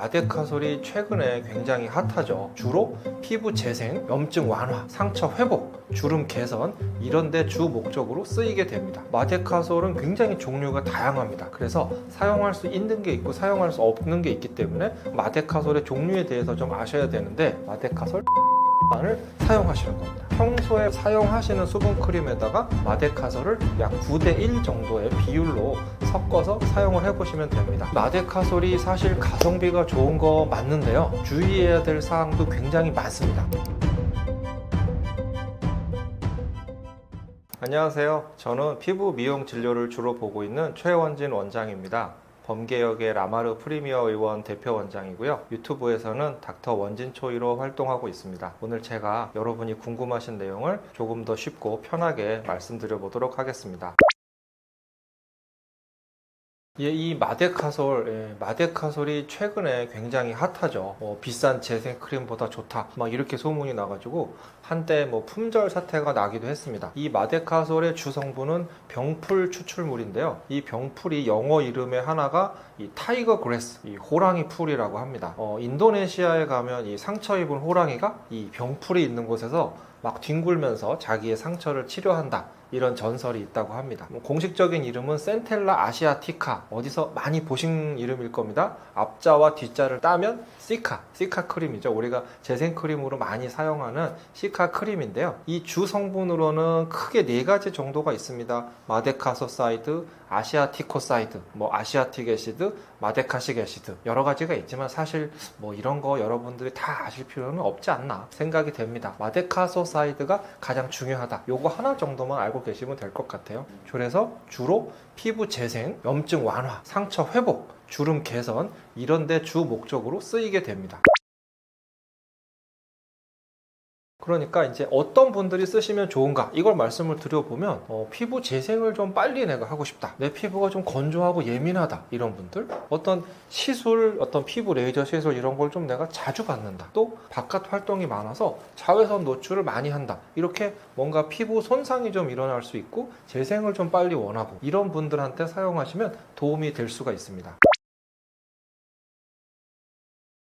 마데카솔이 최근에 굉장히 핫하죠. 주로 피부 재생, 염증 완화, 상처 회복, 주름 개선 이런 데 주 목적으로 쓰이게 됩니다. 마데카솔은 굉장히 종류가 다양합니다. 그래서 사용할 수 있는 게 있고 사용할 수 없는 게 있기 때문에 마데카솔의 종류에 대해서 좀 아셔야 되는데, 마데카솔 을 사용하시는 겁니다. 평소에 사용하시는 수분크림에다가 마데카솔을 약 9대1 정도의 비율로 섞어서 사용을 해보시면 됩니다. 마데카솔이 사실 가성비가 좋은 거 맞는데요, 주의해야 될 사항도 굉장히 많습니다. 안녕하세요. 저는 피부 미용 진료를 주로 보고 있는 최원진 원장입니다. 범계역의 라마르 프리미어 의원 대표 원장이고요. 유튜브에서는 닥터 원진초이로 활동하고 있습니다. 오늘 제가 여러분이 궁금하신 내용을 조금 더 쉽고 편하게 말씀드려 보도록 하겠습니다. 이 마데카솔이 최근에 굉장히 핫하죠. 비싼 재생 크림보다 좋다, 막 이렇게 소문이 나가지고 한때 품절 사태가 나기도 했습니다. 이 마데카솔의 주성분은 병풀 추출물인데요. 이 병풀이 영어 이름의 하나가 이 타이거 그래스, 이 호랑이 풀이라고 합니다. 인도네시아에 가면 이 상처 입은 호랑이가 이 병풀이 있는 곳에서 막 뒹굴면서 자기의 상처를 치료한다, 이런 전설이 있다고 합니다. 공식적인 이름은 센텔라 아시아티카, 어디서 많이 보신 이름일 겁니다. 앞자와 뒷자를 따면 시카 크림이죠. 우리가 재생 크림으로 많이 사용하는 시카 크림인데요. 이 주 성분으로는 크게 4가지 정도가 있습니다. 마데카소사이드, 아시아티코사이드, 아시아틱 애시드, 마데카식 애시드, 여러 가지가 있지만 사실 이런 거 여러분들이 다 아실 필요는 없지 않나 생각이 됩니다. 마데카소사이드가 가장 중요하다, 요거 하나 정도만 알고 계시면 될 것 같아요. 그래서 주로 피부 재생, 염증 완화, 상처 회복, 주름 개선 이런 데 주 목적으로 쓰이게 됩니다. 그러니까 이제 어떤 분들이 쓰시면 좋은가, 이걸 말씀을 드려보면 피부 재생을 좀 빨리 내가 하고 싶다, 내 피부가 좀 건조하고 예민하다, 이런 분들, 어떤 시술, 어떤 피부 레이저 시술 이런 걸 좀 내가 자주 받는다, 또 바깥 활동이 많아서 자외선 노출을 많이 한다, 이렇게 뭔가 피부 손상이 좀 일어날 수 있고 재생을 좀 빨리 원하고, 이런 분들한테 사용하시면 도움이 될 수가 있습니다.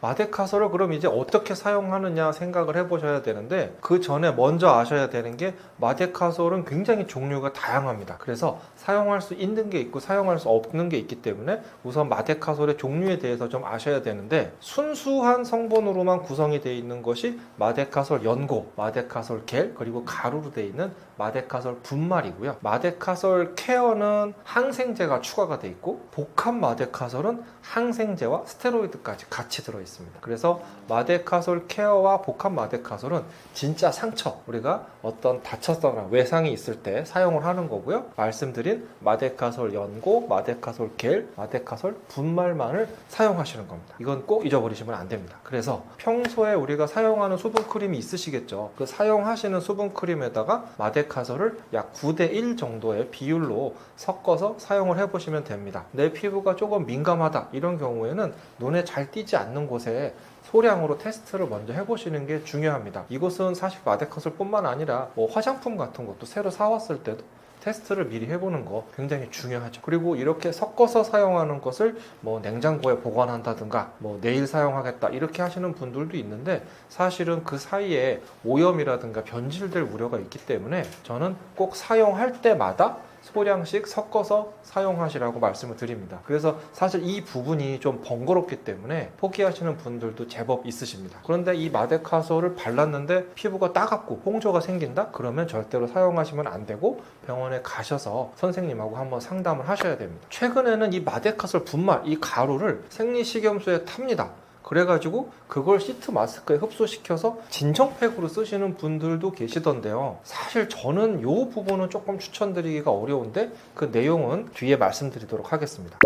마데카솔을 그럼 이제 어떻게 사용하느냐 생각을 해보셔야 되는데, 그 전에 먼저 아셔야 되는 게 마데카솔은 굉장히 종류가 다양합니다. 그래서 사용할 수 있는 게 있고 사용할 수 없는 게 있기 때문에 우선 마데카솔의 종류에 대해서 좀 아셔야 되는데, 순수한 성분으로만 구성이 되어 있는 것이 마데카솔 연고, 마데카솔 겔, 그리고 가루로 되어 있는 마데카솔 분말이고요. 마데카솔 케어는 항생제가 추가가 되어 있고, 복합 마데카솔은 항생제와 스테로이드까지 같이 들어있습니다. 그래서 마데카솔 케어와 복합 마데카솔은 진짜 상처, 우리가 어떤 다쳤거나 외상이 있을 때 사용을 하는 거고요. 말씀드린 마데카솔 연고, 마데카솔 겔, 마데카솔 분말만을 사용하시는 겁니다. 이건 꼭 잊어버리시면 안 됩니다. 그래서 평소에 우리가 사용하는 수분크림이 있으시겠죠. 그 사용하시는 수분크림에다가 마데카솔을 약 9대1 정도의 비율로 섞어서 사용을 해보시면 됩니다. 내 피부가 조금 민감하다, 이런 경우에는 눈에 잘 띄지 않는 곳에 소량으로 테스트를 먼저 해보시는 게 중요합니다. 이것은 사실 마데카솔 뿐만 아니라 화장품 같은 것도 새로 사왔을 때도 테스트를 미리 해보는 거 굉장히 중요하죠. 그리고 이렇게 섞어서 사용하는 것을 냉장고에 보관한다든가 내일 사용하겠다, 이렇게 하시는 분들도 있는데, 사실은 그 사이에 오염이라든가 변질될 우려가 있기 때문에 저는 꼭 사용할 때마다 소량씩 섞어서 사용하시라고 말씀을 드립니다. 그래서 사실 이 부분이 좀 번거롭기 때문에 포기하시는 분들도 제법 있으십니다. 그런데 이 마데카솔을 발랐는데 피부가 따갑고 홍조가 생긴다? 그러면 절대로 사용하시면 안 되고 병원에 가셔서 선생님하고 한번 상담을 하셔야 됩니다. 최근에는 이 마데카솔 분말, 이 가루를 생리식염수에 탑니다. 그래가지고 그걸 시트 마스크에 흡수시켜서 진정팩으로 쓰시는 분들도 계시던데요. 사실 저는 이 부분은 조금 추천드리기가 어려운데, 그 내용은 뒤에 말씀드리도록 하겠습니다.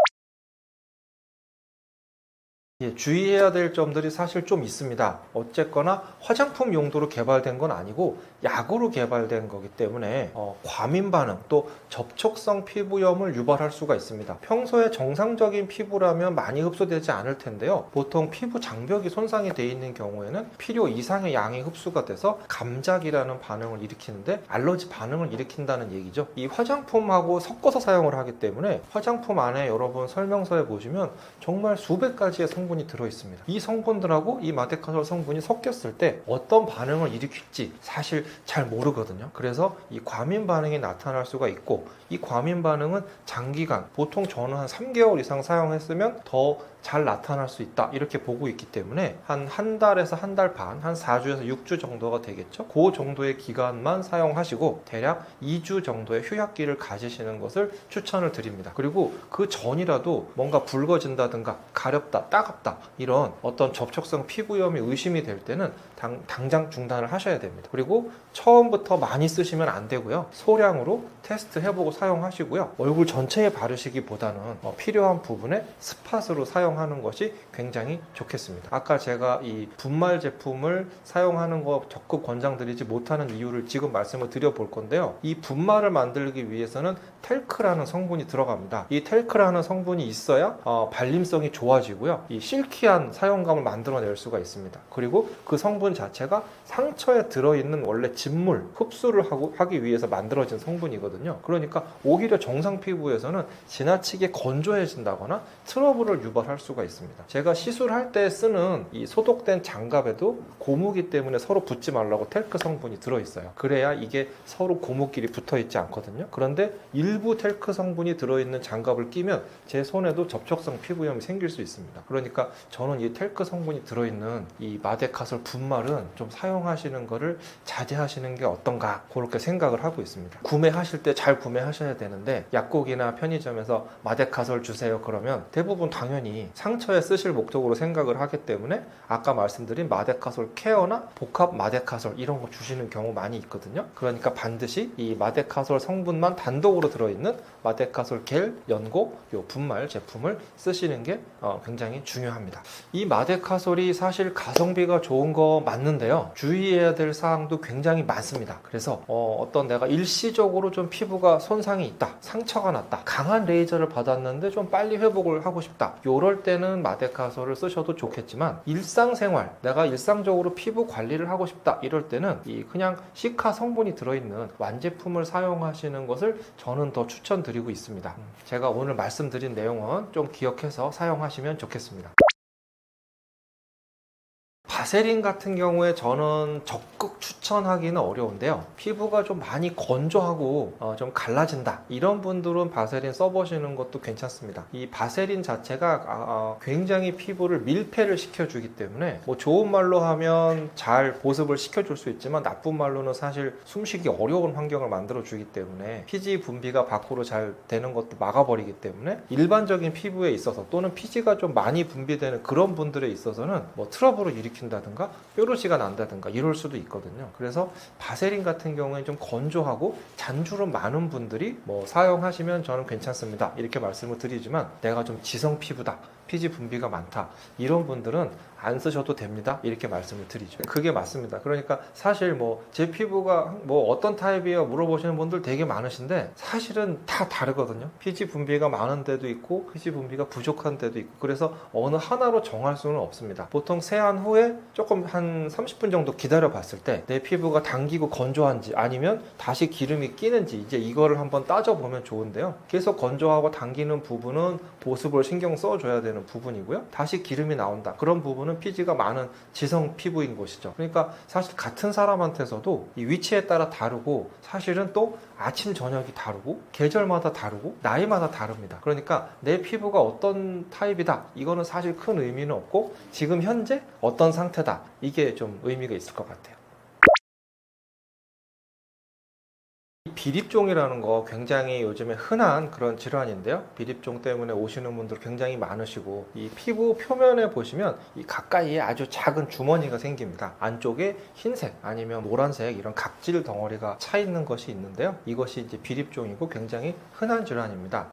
주의해야 될 점들이 사실 좀 있습니다. 어쨌거나 화장품 용도로 개발된 건 아니고 약으로 개발된 거기 때문에 과민 반응, 또 접촉성 피부염을 유발할 수가 있습니다. 평소에 정상적인 피부라면 많이 흡수되지 않을 텐데요. 보통 피부 장벽이 손상이 되어 있는 경우에는 필요 이상의 양이 흡수가 돼서 감작이라는 반응을 일으키는데 알러지 반응을 일으킨다는 얘기죠. 이 화장품하고 섞어서 사용을 하기 때문에 화장품 안에 여러분 설명서에 보시면 정말 수백 가지의 성분 성분이 들어있습니다. 이 성분들하고 이 마데카솔 성분이 섞였을 때 어떤 반응을 일으킬지 사실 잘 모르거든요. 그래서 이 과민 반응이 나타날 수가 있고, 이 과민 반응은 장기간, 보통 저는 한 3개월 이상 사용했으면 더 잘 나타날 수 있다 이렇게 보고 있기 때문에 한 달에서 한 달 반, 한 4주에서 6주 정도가 되겠죠. 그 정도의 기간만 사용하시고 대략 2주 정도의 휴약기를 가지시는 것을 추천을 드립니다. 그리고 그 전이라도 뭔가 붉어진다든가 가렵다, 따갑다 이런 어떤 접촉성 피부염이 의심이 될 때는 당장 중단을 하셔야 됩니다. 그리고 처음부터 많이 쓰시면 안 되고요. 소량으로 테스트 해보고 사용하시고요. 얼굴 전체에 바르시기보다는 필요한 부분에 스팟으로 사용하는 것이 굉장히 좋겠습니다. 아까 제가 이 분말 제품을 사용하는 거 적극 권장드리지 못하는 이유를 지금 말씀을 드려볼 건데요. 이 분말을 만들기 위해서는 텔크라는 성분이 들어갑니다. 이 텔크라는 성분이 있어야 발림성이 좋아지고요. 이 실키한 사용감을 만들어낼 수가 있습니다. 그리고 그 성분 자체가 상처에 들어있는 원래 진물 흡수를 하기 위해서 만들어진 성분이거든요. 그러니까 오히려 정상 피부에서는 지나치게 건조해진다거나 트러블을 유발할 수가 있습니다. 제가 시술할 때 쓰는 이 소독된 장갑에도 고무기 때문에 서로 붙지 말라고 텔크 성분이 들어있어요. 그래야 이게 서로 고무끼리 붙어있지 않거든요. 그런데 일부 텔크 성분이 들어있는 장갑을 끼면 제 손에도 접촉성 피부염이 생길 수 있습니다. 그러니까 저는 이 텔크 성분이 들어있는 이 마데카솔 분말은 좀 사용하시는 거를 자제하시는 게 어떤가 그렇게 생각을 하고 있습니다. 구매하실 때 잘 구매하셔야 되는데 약국이나 편의점에서 마데카솔 주세요 그러면 대부분 당연히 상처에 쓰실 목적으로 생각을 하기 때문에 아까 말씀드린 마데카솔 케어나 복합 마데카솔 이런 거 주시는 경우 많이 있거든요. 그러니까 반드시 이 마데카솔 성분만 단독으로 들어있는 마데카솔 겔, 연고, 요 분말 제품을 쓰시는 게 굉장히 중요합니다. 이 마데카솔이 사실 가성비가 좋은 거 맞는데요. 주의해야 될 사항도 굉장히 많습니다. 그래서 어떤 내가 일시적으로 좀 피부가 손상이 있다, 상처가 났다, 강한 레이저를 받았는데 좀 빨리 회복을 하고 싶다, 요럴 때는 마데카솔을 쓰셔도 좋겠지만 일상생활, 내가 일상적으로 피부 관리를 하고 싶다 이럴 때는 이 그냥 시카 성분이 들어있는 완제품을 사용하시는 것을 저는 더 추천드리고 있습니다. 제가 오늘 말씀드린 내용은 좀 기억해서 사용하시면 좋겠습니다. 바세린 같은 경우에 저는 적극 추천하기는 어려운데요. 피부가 좀 많이 건조하고 좀 갈라진다 이런 분들은 바세린 써보시는 것도 괜찮습니다. 이 바세린 자체가 굉장히 피부를 밀폐를 시켜주기 때문에 뭐 좋은 말로 하면 잘 보습을 시켜줄 수 있지만 나쁜 말로는 사실 숨쉬기 어려운 환경을 만들어주기 때문에 피지 분비가 밖으로 잘 되는 것도 막아버리기 때문에 일반적인 피부에 있어서 또는 피지가 좀 많이 분비되는 그런 분들에 있어서는 뭐 트러블을 일으킨다든가 뾰루지가 난다든가 이럴 수도 있거든요. 그래서 바세린 같은 경우에 좀 건조하고 잔주름 많은 분들이 뭐 사용하시면 저는 괜찮습니다 이렇게 말씀을 드리지만 내가 좀 지성 피부다, 피지 분비가 많다 이런 분들은 안 쓰셔도 됩니다 이렇게 말씀을 드리죠. 그게 맞습니다. 그러니까 사실 뭐 제 피부가 뭐 어떤 타입이에요 물어보시는 분들 되게 많으신데 사실은 다 다르거든요. 피지 분비가 많은 데도 있고 피지 분비가 부족한 데도 있고 그래서 어느 하나로 정할 수는 없습니다. 보통 세안 후에 조금 한 30분 정도 기다려 봤을 때 내 피부가 당기고 건조한지 아니면 다시 기름이 끼는지 이제 이거를 한번 따져보면 좋은데요. 계속 건조하고 당기는 부분은 보습을 신경 써줘야 되는 부분이고요. 다시 기름이 나온다 그런 부분은 피지가 많은 지성 피부인 것이죠. 그러니까 사실 같은 사람한테서도 이 위치에 따라 다르고 사실은 또 아침 저녁이 다르고 계절마다 다르고 나이마다 다릅니다. 그러니까 내 피부가 어떤 타입이다 이거는 사실 큰 의미는 없고 지금 현재 어떤 상태다 이게 좀 의미가 있을 것 같아요. 비립종이라는 거 굉장히 요즘에 흔한 그런 질환인데요. 비립종 때문에 오시는 분들 굉장히 많으시고 이 피부 표면에 보시면 이 가까이에 아주 작은 주머니가 생깁니다. 안쪽에 흰색 아니면 노란색 이런 각질 덩어리가 차 있는 것이 있는데요. 이것이 이제 비립종이고 굉장히 흔한 질환입니다.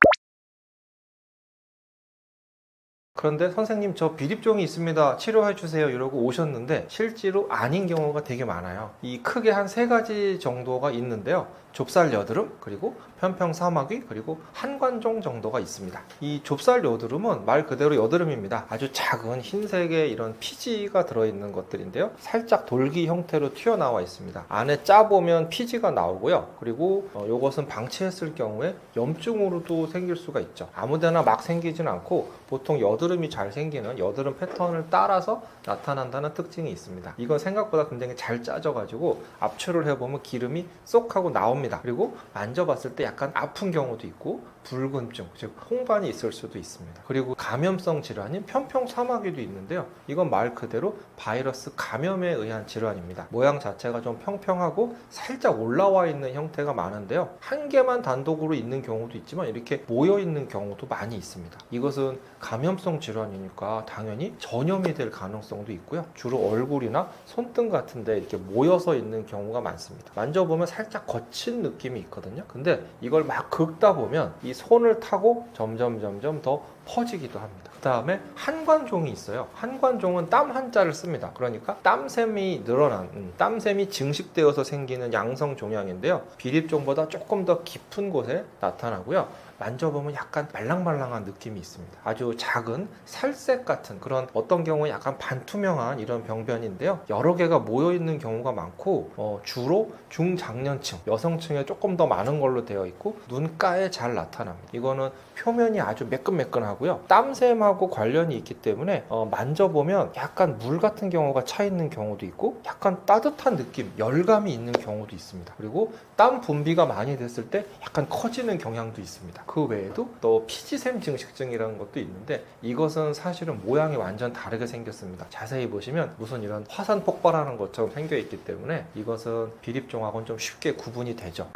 그런데 선생님 저 비립종이 있습니다 치료해 주세요 이러고 오셨는데 실제로 아닌 경우가 되게 많아요. 이 크게 한 3가지 정도가 있는데요. 좁쌀 여드름, 그리고 편평 사마귀, 그리고 한관종 정도가 있습니다. 이 좁쌀 여드름은 말 그대로 여드름입니다. 아주 작은 흰색의 이런 피지가 들어있는 것들인데요. 살짝 돌기 형태로 튀어나와 있습니다. 안에 짜보면 피지가 나오고요. 그리고 이것은 방치했을 경우에 염증으로도 생길 수가 있죠. 아무데나 막 생기진 않고 보통 여드름이 잘 생기는 여드름 패턴을 따라서 나타난다는 특징이 있습니다. 이건 생각보다 굉장히 잘 짜져가지고 압출을 해보면 기름이 쏙 하고 나옵니다. 그리고 만져봤을 때 약간 아픈 경우도 있고 붉은증, 즉 홍반이 있을 수도 있습니다. 그리고 감염성 질환인 편평사마귀도 있는데요. 이건 말 그대로 바이러스 감염에 의한 질환입니다. 모양 자체가 좀 평평하고 살짝 올라와 있는 형태가 많은데요. 한 개만 단독으로 있는 경우도 있지만 이렇게 모여 있는 경우도 많이 있습니다. 이것은 감염성 질환이니까 당연히 전염이 될 가능성도 있고요. 주로 얼굴이나 손등 같은 데 이렇게 모여서 있는 경우가 많습니다. 만져보면 살짝 거친 느낌이 있거든요. 근데 이걸 막 긁다 보면 이 손을 타고 점점 더 퍼지기도 합니다. 그 다음에 한관종이 있어요. 한관종은 땀 한자를 씁니다. 그러니까 땀샘이 늘어난, 땀샘이 증식되어서 생기는 양성 종양인데요. 비립종보다 조금 더 깊은 곳에 나타나고요. 만져보면 약간 말랑말랑한 느낌이 있습니다. 아주 작은 살색 같은 그런 어떤 경우에 약간 반투명한 이런 병변인데요. 여러 개가 모여있는 경우가 많고 주로 중장년층, 여성층에 조금 더 많은 걸로 되어 있고 눈가에 잘 나타납니다. 이거는 표면이 아주 매끈매끈하고요. 땀샘하고 관련이 있기 때문에 만져보면 약간 물 같은 경우가 차 있는 경우도 있고 약간 따뜻한 느낌, 열감이 있는 경우도 있습니다. 그리고 땀 분비가 많이 됐을 때 약간 커지는 경향도 있습니다. 그 외에도 또 피지샘 증식증이라는 것도 있는데 이것은 사실은 모양이 완전 다르게 생겼습니다. 자세히 보시면 무슨 이런 화산 폭발하는 것처럼 생겨 있기 때문에 이것은 비립종하고는 좀 쉽게 구분이 되죠.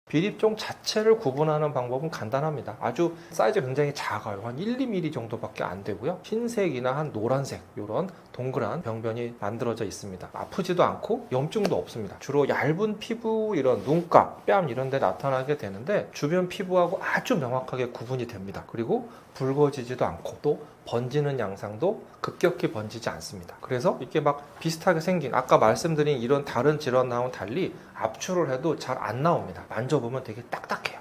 비립종 자체를 구분하는 방법은 간단합니다. 아주 사이즈가 굉장히 작아요. 한 1, 2mm 정도밖에 안 되고요. 흰색이나 한 노란색 이런 동그란 병변이 만들어져 있습니다. 아프지도 않고 염증도 없습니다. 주로 얇은 피부, 이런 눈가, 뺨 이런 데 나타나게 되는데 주변 피부하고 아주 명확하게 구분이 됩니다. 그리고 붉어지지도 않고 또 번지는 양상도 급격히 번지지 않습니다. 그래서 이렇게 막 비슷하게 생긴 아까 말씀드린 이런 다른 질환하고는 달리 압출을 해도 잘 안 나옵니다. 만져보면 되게 딱딱해요.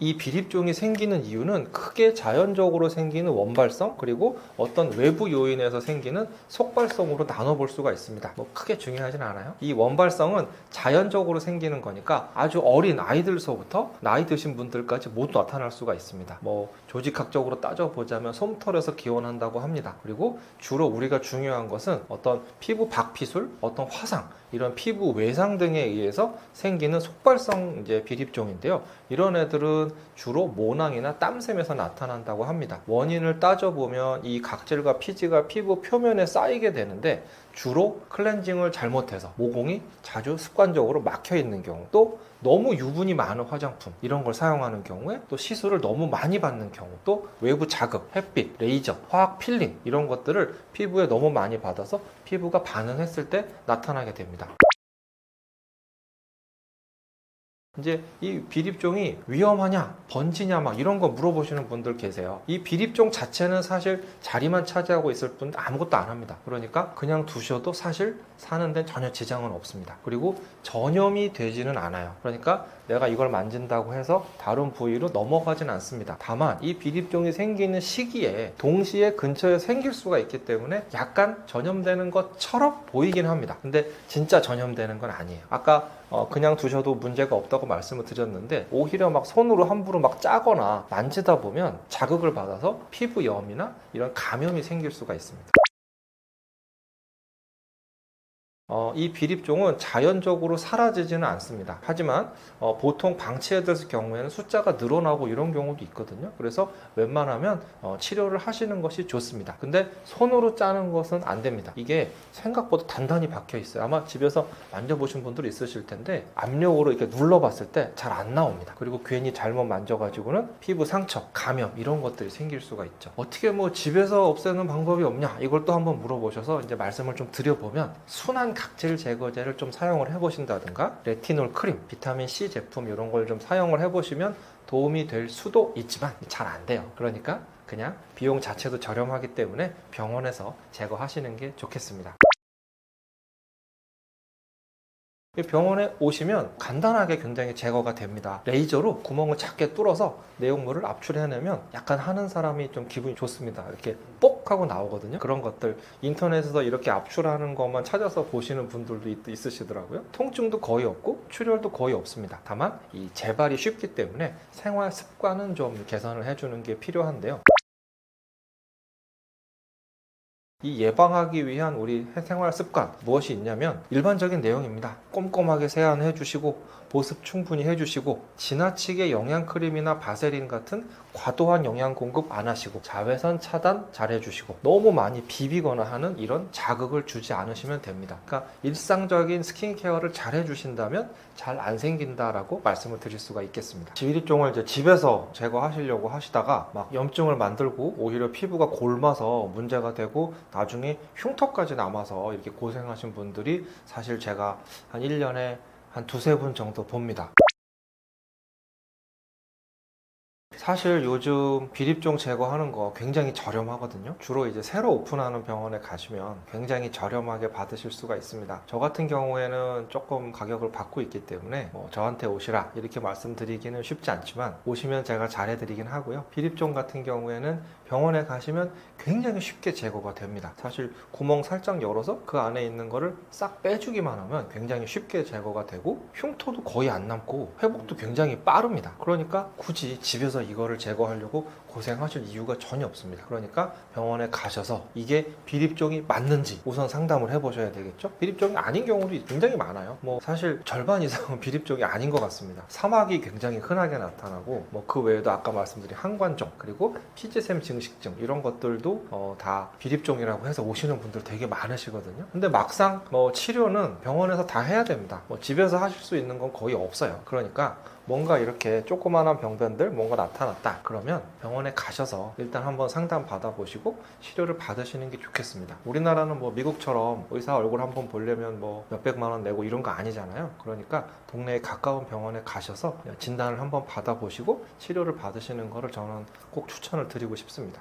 이 비립종이 생기는 이유는 크게 자연적으로 생기는 원발성 그리고 어떤 외부 요인에서 생기는 속발성으로 나눠볼 수가 있습니다. 뭐 크게 중요하진 않아요. 이 원발성은 자연적으로 생기는 거니까 아주 어린 아이들서부터 나이 드신 분들까지 모두 나타날 수가 있습니다. 뭐 조직학적으로 따져보자면 솜털에서 기원한다고 합니다. 그리고 주로 우리가 중요한 것은 어떤 피부 박피술, 어떤 화상 이런 피부 외상 등에 의해서 생기는 속발성 비립종인데요. 이런 애들은 주로 모낭이나 땀샘에서 나타난다고 합니다. 원인을 따져보면 이 각질과 피지가 피부 표면에 쌓이게 되는데 주로 클렌징을 잘못해서 모공이 자주 습관적으로 막혀 있는 경우, 또 너무 유분이 많은 화장품 이런 걸 사용하는 경우에, 또 시술을 너무 많이 받는 경우, 또 외부 자극, 햇빛, 레이저, 화학 필링 이런 것들을 피부에 너무 많이 받아서 피부가 반응했을 때 나타나게 됩니다. 이제 이 비립종이 위험하냐, 번지냐 막 이런 거 물어보시는 분들 계세요. 이 비립종 자체는 사실 자리만 차지하고 있을 뿐 아무것도 안 합니다. 그러니까 그냥 두셔도 사실 사는 데는 전혀 지장은 없습니다. 그리고 전염이 되지는 않아요. 그러니까 내가 이걸 만진다고 해서 다른 부위로 넘어가진 않습니다. 다만 이 비립종이 생기는 시기에 동시에 근처에 생길 수가 있기 때문에 약간 전염되는 것처럼 보이긴 합니다. 근데 진짜 전염되는 건 아니에요. 아까 그냥 두셔도 문제가 없다고 말씀을 드렸는데 오히려 막 손으로 함부로 막 짜거나 만지다 보면 자극을 받아서 피부염이나 이런 감염이 생길 수가 있습니다. 이 비립종은 자연적으로 사라지지는 않습니다. 하지만 보통 방치해뒀을 경우에는 숫자가 늘어나고 이런 경우도 있거든요. 그래서 웬만하면 치료를 하시는 것이 좋습니다. 근데 손으로 짜는 것은 안 됩니다. 이게 생각보다 단단히 박혀 있어요. 아마 집에서 만져보신 분들이 있으실 텐데 압력으로 이렇게 눌러봤을 때 잘 안 나옵니다. 그리고 괜히 잘못 만져가지고는 피부 상처, 감염 이런 것들이 생길 수가 있죠. 어떻게 뭐 집에서 없애는 방법이 없냐, 이걸 또 한번 물어보셔서 이제 말씀을 좀 드려보면 순한 각질 제거제를 좀 사용을 해보신다든가 레티놀 크림, 비타민 C 제품 이런 걸 좀 사용을 해보시면 도움이 될 수도 있지만 잘 안 돼요. 그러니까 그냥 비용 자체도 저렴하기 때문에 병원에서 제거하시는 게 좋겠습니다. 병원에 오시면 간단하게 굉장히 제거가 됩니다. 레이저로 구멍을 작게 뚫어서 내용물을 압출해내면 약간 하는 사람이 좀 기분이 좋습니다. 이렇게 뽁 하고 나오거든요. 그런 것들 인터넷에서 이렇게 압출하는 것만 찾아서 보시는 분들도 있으시더라고요. 통증도 거의 없고 출혈도 거의 없습니다. 다만 이 재발이 쉽기 때문에 생활 습관은 좀 개선을 해주는 게 필요한데요. 이 예방하기 위한 우리 생활 습관 무엇이 있냐면 일반적인 내용입니다. 꼼꼼하게 세안해 주시고 보습 충분히 해주시고 지나치게 영양크림이나 바세린 같은 과도한 영양 공급 안 하시고 자외선 차단 잘 해주시고 너무 많이 비비거나 하는 이런 자극을 주지 않으시면 됩니다. 그러니까 일상적인 스킨케어를 잘 해주신다면 잘 안 생긴다라고 말씀을 드릴 수가 있겠습니다. 비립종을 이제 집에서 제거하시려고 하시다가 막 염증을 만들고 오히려 피부가 골마서 문제가 되고 나중에 흉터까지 남아서 이렇게 고생하신 분들이 사실 제가 한 1년에 한 두세 분 정도 봅니다. 사실 요즘 비립종 제거하는 거 굉장히 저렴하거든요. 주로 이제 새로 오픈하는 병원에 가시면 굉장히 저렴하게 받으실 수가 있습니다. 저 같은 경우에는 조금 가격을 받고 있기 때문에 저한테 오시라 이렇게 말씀드리기는 쉽지 않지만 오시면 제가 잘해드리긴 하고요. 비립종 같은 경우에는 병원에 가시면 굉장히 쉽게 제거가 됩니다. 사실 구멍 살짝 열어서 그 안에 있는 거를 싹 빼주기만 하면 굉장히 쉽게 제거가 되고 흉터도 거의 안 남고 회복도 굉장히 빠릅니다. 그러니까 굳이 집에서 이거를 제거하려고 고생하실 이유가 전혀 없습니다. 그러니까 병원에 가셔서 이게 비립종이 맞는지 우선 상담을 해보셔야 되겠죠. 비립종이 아닌 경우도 굉장히 많아요. 사실 절반 이상은 비립종이 아닌 것 같습니다. 사막이 굉장히 흔하게 나타나고 그 외에도 아까 말씀드린 항관종 그리고 피지샘 증식증 이런 것들도 다 비립종이라고 해서 오시는 분들 되게 많으시거든요. 근데 막상 치료는 병원에서 다 해야 됩니다. 집에서 하실 수 있는 건 거의 없어요. 그러니까 뭔가 이렇게 조그마한 병변들 뭔가 나타났다 그러면 병원에 가셔서 일단 한번 상담 받아보시고 치료를 받으시는 게 좋겠습니다. 우리나라는 미국처럼 의사 얼굴 한번 보려면 몇백만 원 내고 이런 거 아니잖아요. 그러니까 동네에 가까운 병원에 가셔서 진단을 한번 받아보시고 치료를 받으시는 거를 저는 꼭 추천을 드리고 싶습니다.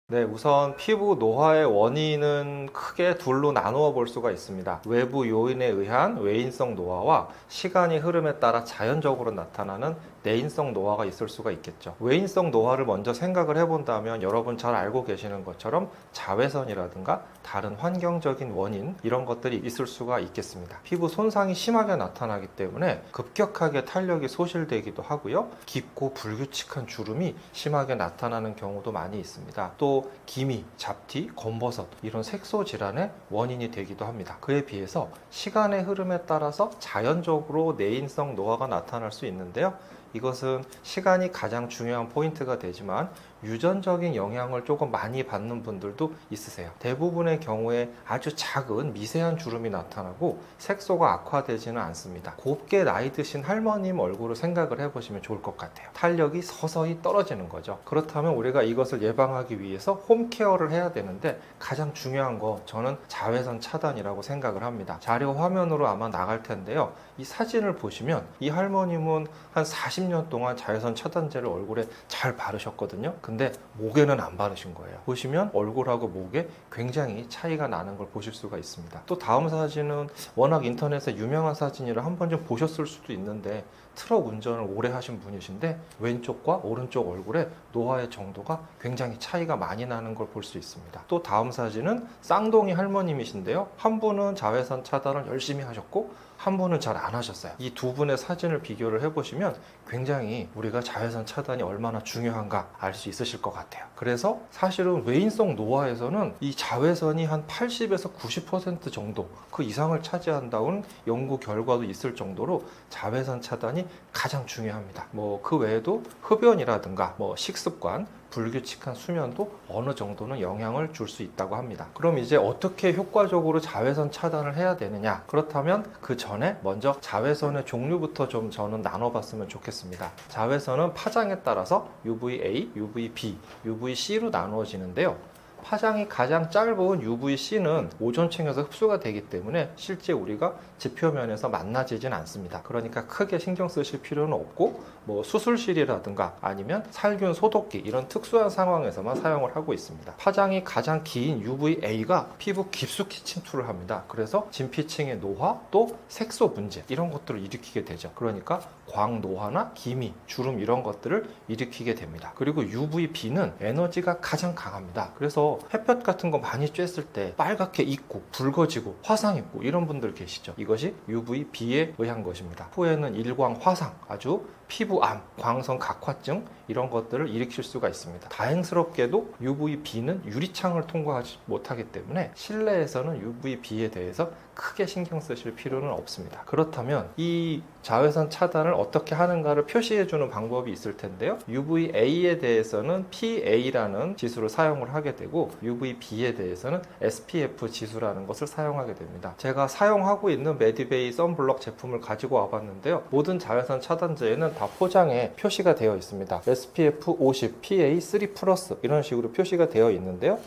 네, 우선 피부 노화의 원인은 크게 둘로 나누어 볼 수가 있습니다. 외부 요인에 의한 외인성 노화와 시간이 흐름에 따라 자연적으로 나타나는 내인성 노화가 있을 수가 있겠죠. 외인성 노화를 먼저 생각을 해본다면 여러분 잘 알고 계시는 것처럼 자외선이라든가 다른 환경적인 원인 이런 것들이 있을 수가 있겠습니다. 피부 손상이 심하게 나타나기 때문에 급격하게 탄력이 소실되기도 하고요. 깊고 불규칙한 주름이 심하게 나타나는 경우도 많이 있습니다. 또 기미, 잡티, 검버섯 이런 색소 질환의 원인이 되기도 합니다. 그에 비해서 시간의 흐름에 따라서 자연적으로 내인성 노화가 나타날 수 있는데요. 이것은 시간이 가장 중요한 포인트가 되지만 유전적인 영향을 조금 많이 받는 분들도 있으세요. 대부분의 경우에 아주 작은 미세한 주름이 나타나고 색소가 악화되지는 않습니다. 곱게 나이 드신 할머님 얼굴을 생각을 해보시면 좋을 것 같아요. 탄력이 서서히 떨어지는 거죠. 그렇다면 우리가 이것을 예방하기 위해서 홈케어를 해야 되는데 가장 중요한 거 저는 자외선 차단이라고 생각을 합니다. 자료 화면으로 아마 나갈 텐데요. 이 사진을 보시면 이 할머님은 한 40년 동안 자외선 차단제를 얼굴에 잘 바르셨거든요. 근데 목에는 안 바르신 거예요. 보시면 얼굴하고 목에 굉장히 차이가 나는 걸 보실 수가 있습니다. 또 다음 사진은 워낙 인터넷에 유명한 사진이라 한 번쯤 보셨을 수도 있는데 트럭 운전을 오래 하신 분이신데 왼쪽과 오른쪽 얼굴에 노화의 정도가 굉장히 차이가 많이 나는 걸 볼 수 있습니다. 또 다음 사진은 쌍둥이 할머님이신데요. 한 분은 자외선 차단을 열심히 하셨고 한 분은 잘 안 하셨어요. 이 두 분의 사진을 비교를 해보시면 굉장히 우리가 자외선 차단이 얼마나 중요한가 알 수 있으실 것 같아요. 그래서 사실은 외인성 노화에서는 이 자외선이 한 80에서 90% 정도 그 이상을 차지한다는 연구 결과도 있을 정도로 자외선 차단이 가장 중요합니다. 그 외에도 흡연이라든가 식습관 불규칙한 수면도 어느 정도는 영향을 줄 수 있다고 합니다. 그럼 이제 어떻게 효과적으로 자외선 차단을 해야 되느냐? 그렇다면 그 전에 먼저 자외선의 종류부터 좀 저는 나눠봤으면 좋겠습니다. 자외선은 파장에 따라서 UVA, UVB, UVC로 나누어지는데요. 파장이 가장 짧은 UVC는 오존층에서 흡수가 되기 때문에 실제 우리가 지표면에서 만나지진 않습니다. 그러니까 크게 신경 쓰실 필요는 없고 뭐 수술실이라든가 아니면 살균 소독기 이런 특수한 상황에서만 사용을 하고 있습니다. 파장이 가장 긴 UVA가 피부 깊숙이 침투를 합니다. 그래서 진피층의 노화 또 색소 문제 이런 것들을 일으키게 되죠. 그러니까 광노화나 기미, 주름 이런 것들을 일으키게 됩니다. 그리고 UVB는 에너지가 가장 강합니다. 그래서 햇볕 같은 거 많이 쬐을 때 빨갛게 익고 붉어지고 화상 입고 이런 분들 계시죠. 이것이 UVB에 의한 것입니다. 후에는 일광 화상, 아주 피부암, 광선 각화증 이런 것들을 일으킬 수가 있습니다. 다행스럽게도 UVB는 유리창을 통과하지 못하기 때문에 실내에서는 UVB에 대해서 크게 신경 쓰실 필요는 없습니다. 그렇다면 이 자외선 차단을 어떻게 하는가를 표시해주는 방법이 있을 텐데요. UVA에 대해서는 PA라는 지수를 사용을 하게 되고 UVB에 대해서는 SPF 지수라는 것을 사용하게 됩니다. 제가 사용하고 있는 메디베이 선블럭 제품을 가지고 와봤는데요. 모든 자외선 차단제에는 다 포장에 표시가 되어 있습니다. SPF 50, PA 3+, 이런 식으로 표시가 되어 있는데요.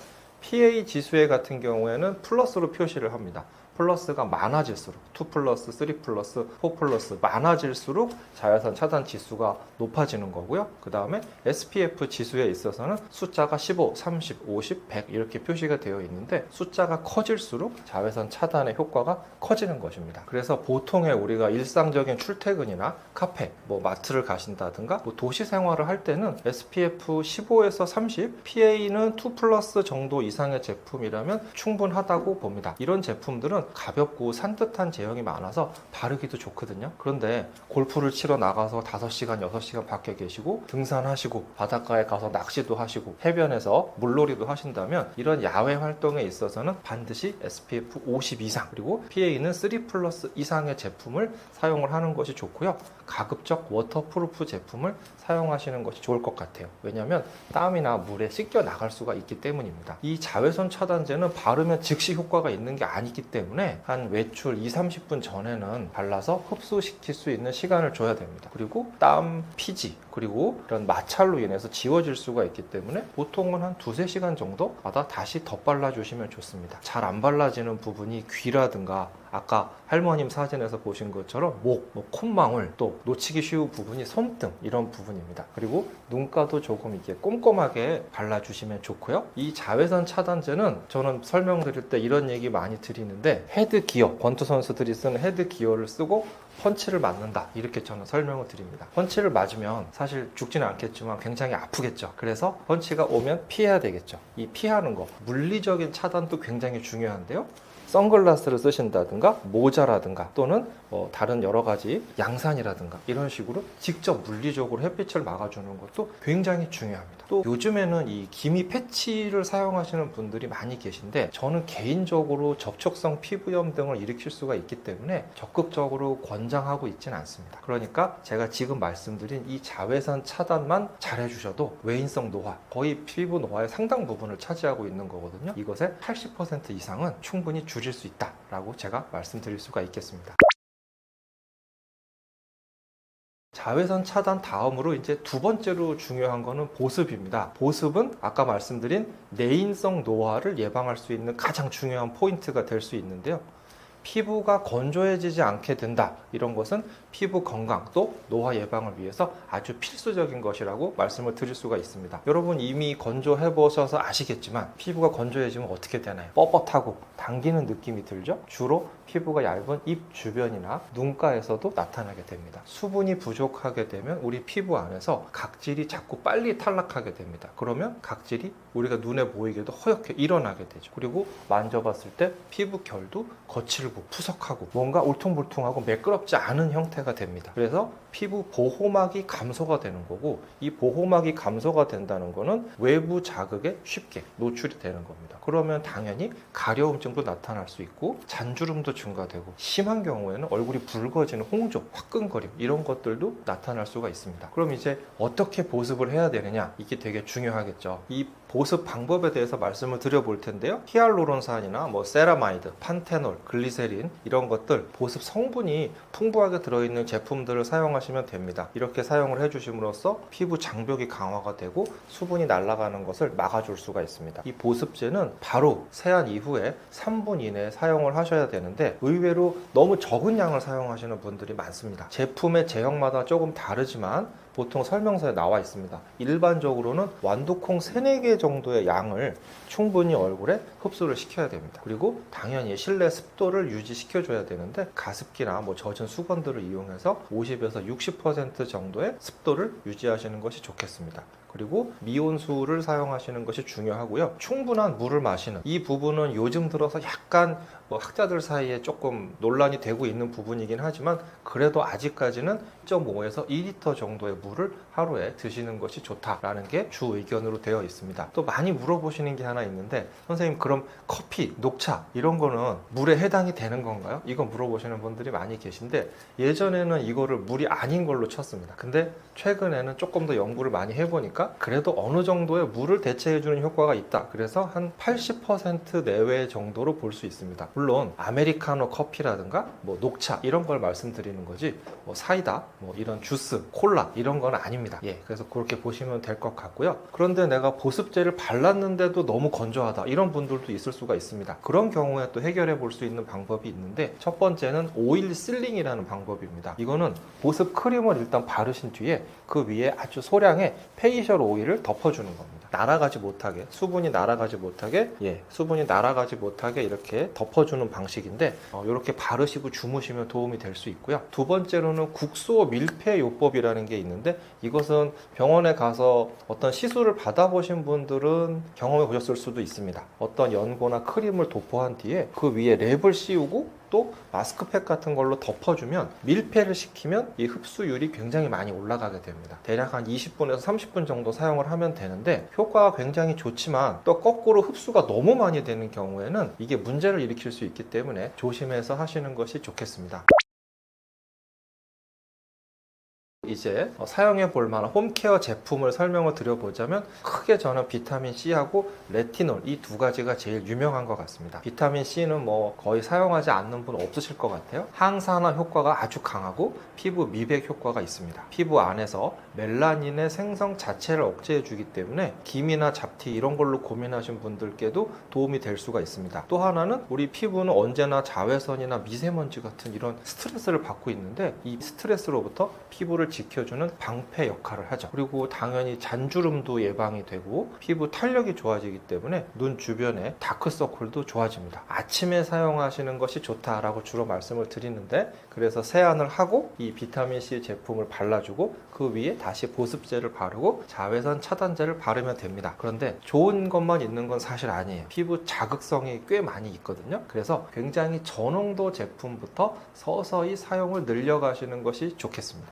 PA 지수에 같은 경우에는 플러스로 표시를 합니다. 플러스가 많아질수록 2+, 3+, 4+ 많아질수록 자외선 차단 지수가 높아지는 거고요. 그 다음에 SPF 지수에 있어서는 숫자가 15, 30, 50, 100 이렇게 표시가 되어 있는데 숫자가 커질수록 자외선 차단의 효과가 커지는 것입니다. 그래서 보통의 우리가 일상적인 출퇴근이나 카페, 뭐 마트를 가신다든가 뭐 도시 생활을 할 때는 SPF 15에서 30, PA는 2+ 정도 이상의 제품이라면 충분하다고 봅니다. 이런 제품들은 가볍고 산뜻한 제형이 많아서 바르기도 좋거든요. 그런데 골프를 치러 나가서 5시간, 6시간 밖에 계시고 등산하시고 바닷가에 가서 낚시도 하시고 해변에서 물놀이도 하신다면 이런 야외 활동에 있어서는 반드시 SPF 50 이상 그리고 PA는 3+ 이상의 제품을 사용을 하는 것이 좋고요. 가급적 워터프루프 제품을 사용하시는 것이 좋을 것 같아요. 왜냐하면 땀이나 물에 씻겨 나갈 수가 있기 때문입니다. 이 자외선 차단제는 바르면 즉시 효과가 있는 게 아니기 때문에 한 외출 2-30분 전에는 발라서 흡수시킬 수 있는 시간을 줘야 됩니다. 그리고 땀, 피지, 그리고 이런 마찰로 인해서 지워질 수가 있기 때문에 보통은 한 2-3시간 정도마다 다시 덧발라주시면 좋습니다. 잘 안 발라지는 부분이 귀라든가 아까 할머님 사진에서 보신 것처럼 목, 콧망울, 또 놓치기 쉬운 부분이 손등 이런 부분입니다. 그리고 눈가도 조금 이렇게 꼼꼼하게 발라주시면 좋고요. 이 자외선 차단제는 저는 설명드릴 때 이런 얘기 많이 드리는데 헤드 기어, 권투 선수들이 쓰는 헤드 기어를 쓰고 펀치를 맞는다 이렇게 저는 설명을 드립니다. 펀치를 맞으면 사실 죽지는 않겠지만 굉장히 아프겠죠. 그래서 펀치가 오면 피해야 되겠죠. 이 피하는 거 물리적인 차단도 굉장히 중요한데요. 선글라스를 쓰신다든가 모자라든가 또는 다른 여러 가지 양산이라든가 이런 식으로 직접 물리적으로 햇빛을 막아주는 것도 굉장히 중요합니다. 또 요즘에는 이 기미 패치를 사용하시는 분들이 많이 계신데 저는 개인적으로 접촉성 피부염 등을 일으킬 수가 있기 때문에 적극적으로 권장하고 있지는 않습니다. 그러니까 제가 지금 말씀드린 이 자외선 차단만 잘 해주셔도 외인성 노화, 거의 피부 노화의 상당 부분을 차지하고 있는 거거든요. 이것의 80% 이상은 충분히 줄일 수 있다라고 제가 말씀드릴 수가 있겠습니다. 자외선 차단 다음으로 이제 두 번째로 중요한 거는 보습입니다. 보습은 아까 말씀드린 내인성 노화를 예방할 수 있는 가장 중요한 포인트가 될 수 있는데요. 피부가 건조해지지 않게 된다. 이런 것은 피부 건강 또 노화 예방을 위해서 아주 필수적인 것이라고 말씀을 드릴 수가 있습니다. 여러분 이미 건조해 보셔서 아시겠지만 피부가 건조해지면 어떻게 되나요? 뻣뻣하고 당기는 느낌이 들죠? 주로 피부가 얇은 입 주변이나 눈가에서도 나타나게 됩니다. 수분이 부족하게 되면 우리 피부 안에서 각질이 자꾸 빨리 탈락하게 됩니다. 그러면 각질이 우리가 눈에 보이게도 허옇게 일어나게 되죠. 그리고 만져봤을 때 피부 결도 거칠고 푸석하고 뭔가 울퉁불퉁하고 매끄럽지 않은 형태가 됩니다. 그래서 피부 보호막이 감소가 되는 거고 이 보호막이 감소가 된다는 거는 외부 자극에 쉽게 노출이 되는 겁니다. 그러면 당연히 가려움증도 나타날 수 있고 잔주름도 탄력도 증가되고 심한 경우에는 얼굴이 붉어지는 홍조, 화끈거림 이런 것들도 나타날 수가 있습니다. 그럼 이제 어떻게 보습을 해야 되느냐, 이게 되게 중요하겠죠. 이 보습 방법에 대해서 말씀을 드려볼 텐데요. 히알루론산이나 세라마이드, 판테놀, 글리세린 이런 것들 보습 성분이 풍부하게 들어있는 제품들을 사용하시면 됩니다. 이렇게 사용을 해주심으로써 피부 장벽이 강화가 되고 수분이 날아가는 것을 막아줄 수가 있습니다. 이 보습제는 바로 세안 이후에 3분 이내에 사용을 하셔야 되는데 의외로 너무 적은 양을 사용하시는 분들이 많습니다. 제품의 제형마다 조금 다르지만 보통 설명서에 나와 있습니다. 일반적으로는 완두콩 3, 4개 정도의 양을 충분히 얼굴에 흡수를 시켜야 됩니다. 그리고 당연히 실내 습도를 유지시켜줘야 되는데 가습기나 젖은 수건들을 이용해서 50에서 60% 정도의 습도를 유지하시는 것이 좋겠습니다. 그리고 미온수를 사용하시는 것이 중요하고요. 충분한 물을 마시는 이 부분은 요즘 들어서 약간 학자들 사이에 조금 논란이 되고 있는 부분이긴 하지만 그래도 아직까지는 1.5에서 2리터 정도의 물을 하루에 드시는 것이 좋다라는 게 주 의견으로 되어 있습니다. 또 많이 물어보시는 게 하나 있는데 선생님 그럼 커피, 녹차 이런 거는 물에 해당이 되는 건가요? 이거 물어보시는 분들이 많이 계신데 예전에는 이거를 물이 아닌 걸로 쳤습니다. 근데 최근에는 조금 더 연구를 많이 해보니까 그래도 어느 정도의 물을 대체해주는 효과가 있다. 그래서 한 80% 내외 정도로 볼 수 있습니다. 물론 아메리카노 커피라든가 녹차 이런 걸 말씀드리는 거지 사이다, 이런 주스, 콜라 이런 건 아닙니다. 그래서 그렇게 보시면 될 것 같고요. 그런데 내가 보습제를 발랐는데도 너무 건조하다 이런 분들도 있을 수가 있습니다. 그런 경우에 또 해결해 볼 수 있는 방법이 있는데 첫 번째는 오일 실링이라는 방법입니다. 이거는 보습 크림을 일단 바르신 뒤에 그 위에 아주 소량의 페이셜 오일을 덮어주는 겁니다. 날아가지 못하게, 수분이 날아가지 못하게 이렇게 덮어주는 방식인데 이렇게 바르시고 주무시면 도움이 될 수 있고요. 두 번째로는 국소 밀폐요법이라는 게 있는데 이것은 병원에 가서 어떤 시술을 받아보신 분들은 경험해 보셨을 수도 있습니다. 어떤 연고나 크림을 도포한 뒤에 그 위에 랩을 씌우고 또 마스크팩 같은 걸로 덮어주면 밀폐를 시키면 이 흡수율이 굉장히 많이 올라가게 됩니다. 대략 한 20분에서 30분 정도 사용을 하면 되는데 효과가 굉장히 좋지만 또 거꾸로 흡수가 너무 많이 되는 경우에는 이게 문제를 일으킬 수 있기 때문에 조심해서 하시는 것이 좋겠습니다. 이제 사용해 볼 만한 홈케어 제품을 설명을 드려보자면 크게 저는 비타민C하고 레티놀 이 두 가지가 제일 유명한 것 같습니다. 비타민C는 거의 사용하지 않는 분 없으실 것 같아요. 항산화 효과가 아주 강하고 피부 미백 효과가 있습니다. 피부 안에서 멜라닌의 생성 자체를 억제해 주기 때문에 기미나 잡티 이런 걸로 고민하신 분들께도 도움이 될 수가 있습니다. 또 하나는 우리 피부는 언제나 자외선이나 미세먼지 같은 이런 스트레스를 받고 있는데 이 스트레스로부터 피부를 지켜주는 방패 역할을 하죠. 그리고 당연히 잔주름도 예방이 되고 피부 탄력이 좋아지기 때문에 눈 주변에 다크서클도 좋아집니다. 아침에 사용하시는 것이 좋다라고 주로 말씀을 드리는데 그래서 세안을 하고 이 비타민C 제품을 발라주고 그 위에 다시 보습제를 바르고 자외선 차단제를 바르면 됩니다. 그런데 좋은 것만 있는 건 사실 아니에요. 피부 자극성이 꽤 많이 있거든요. 그래서 굉장히 저농도 제품부터 서서히 사용을 늘려가시는 것이 좋겠습니다.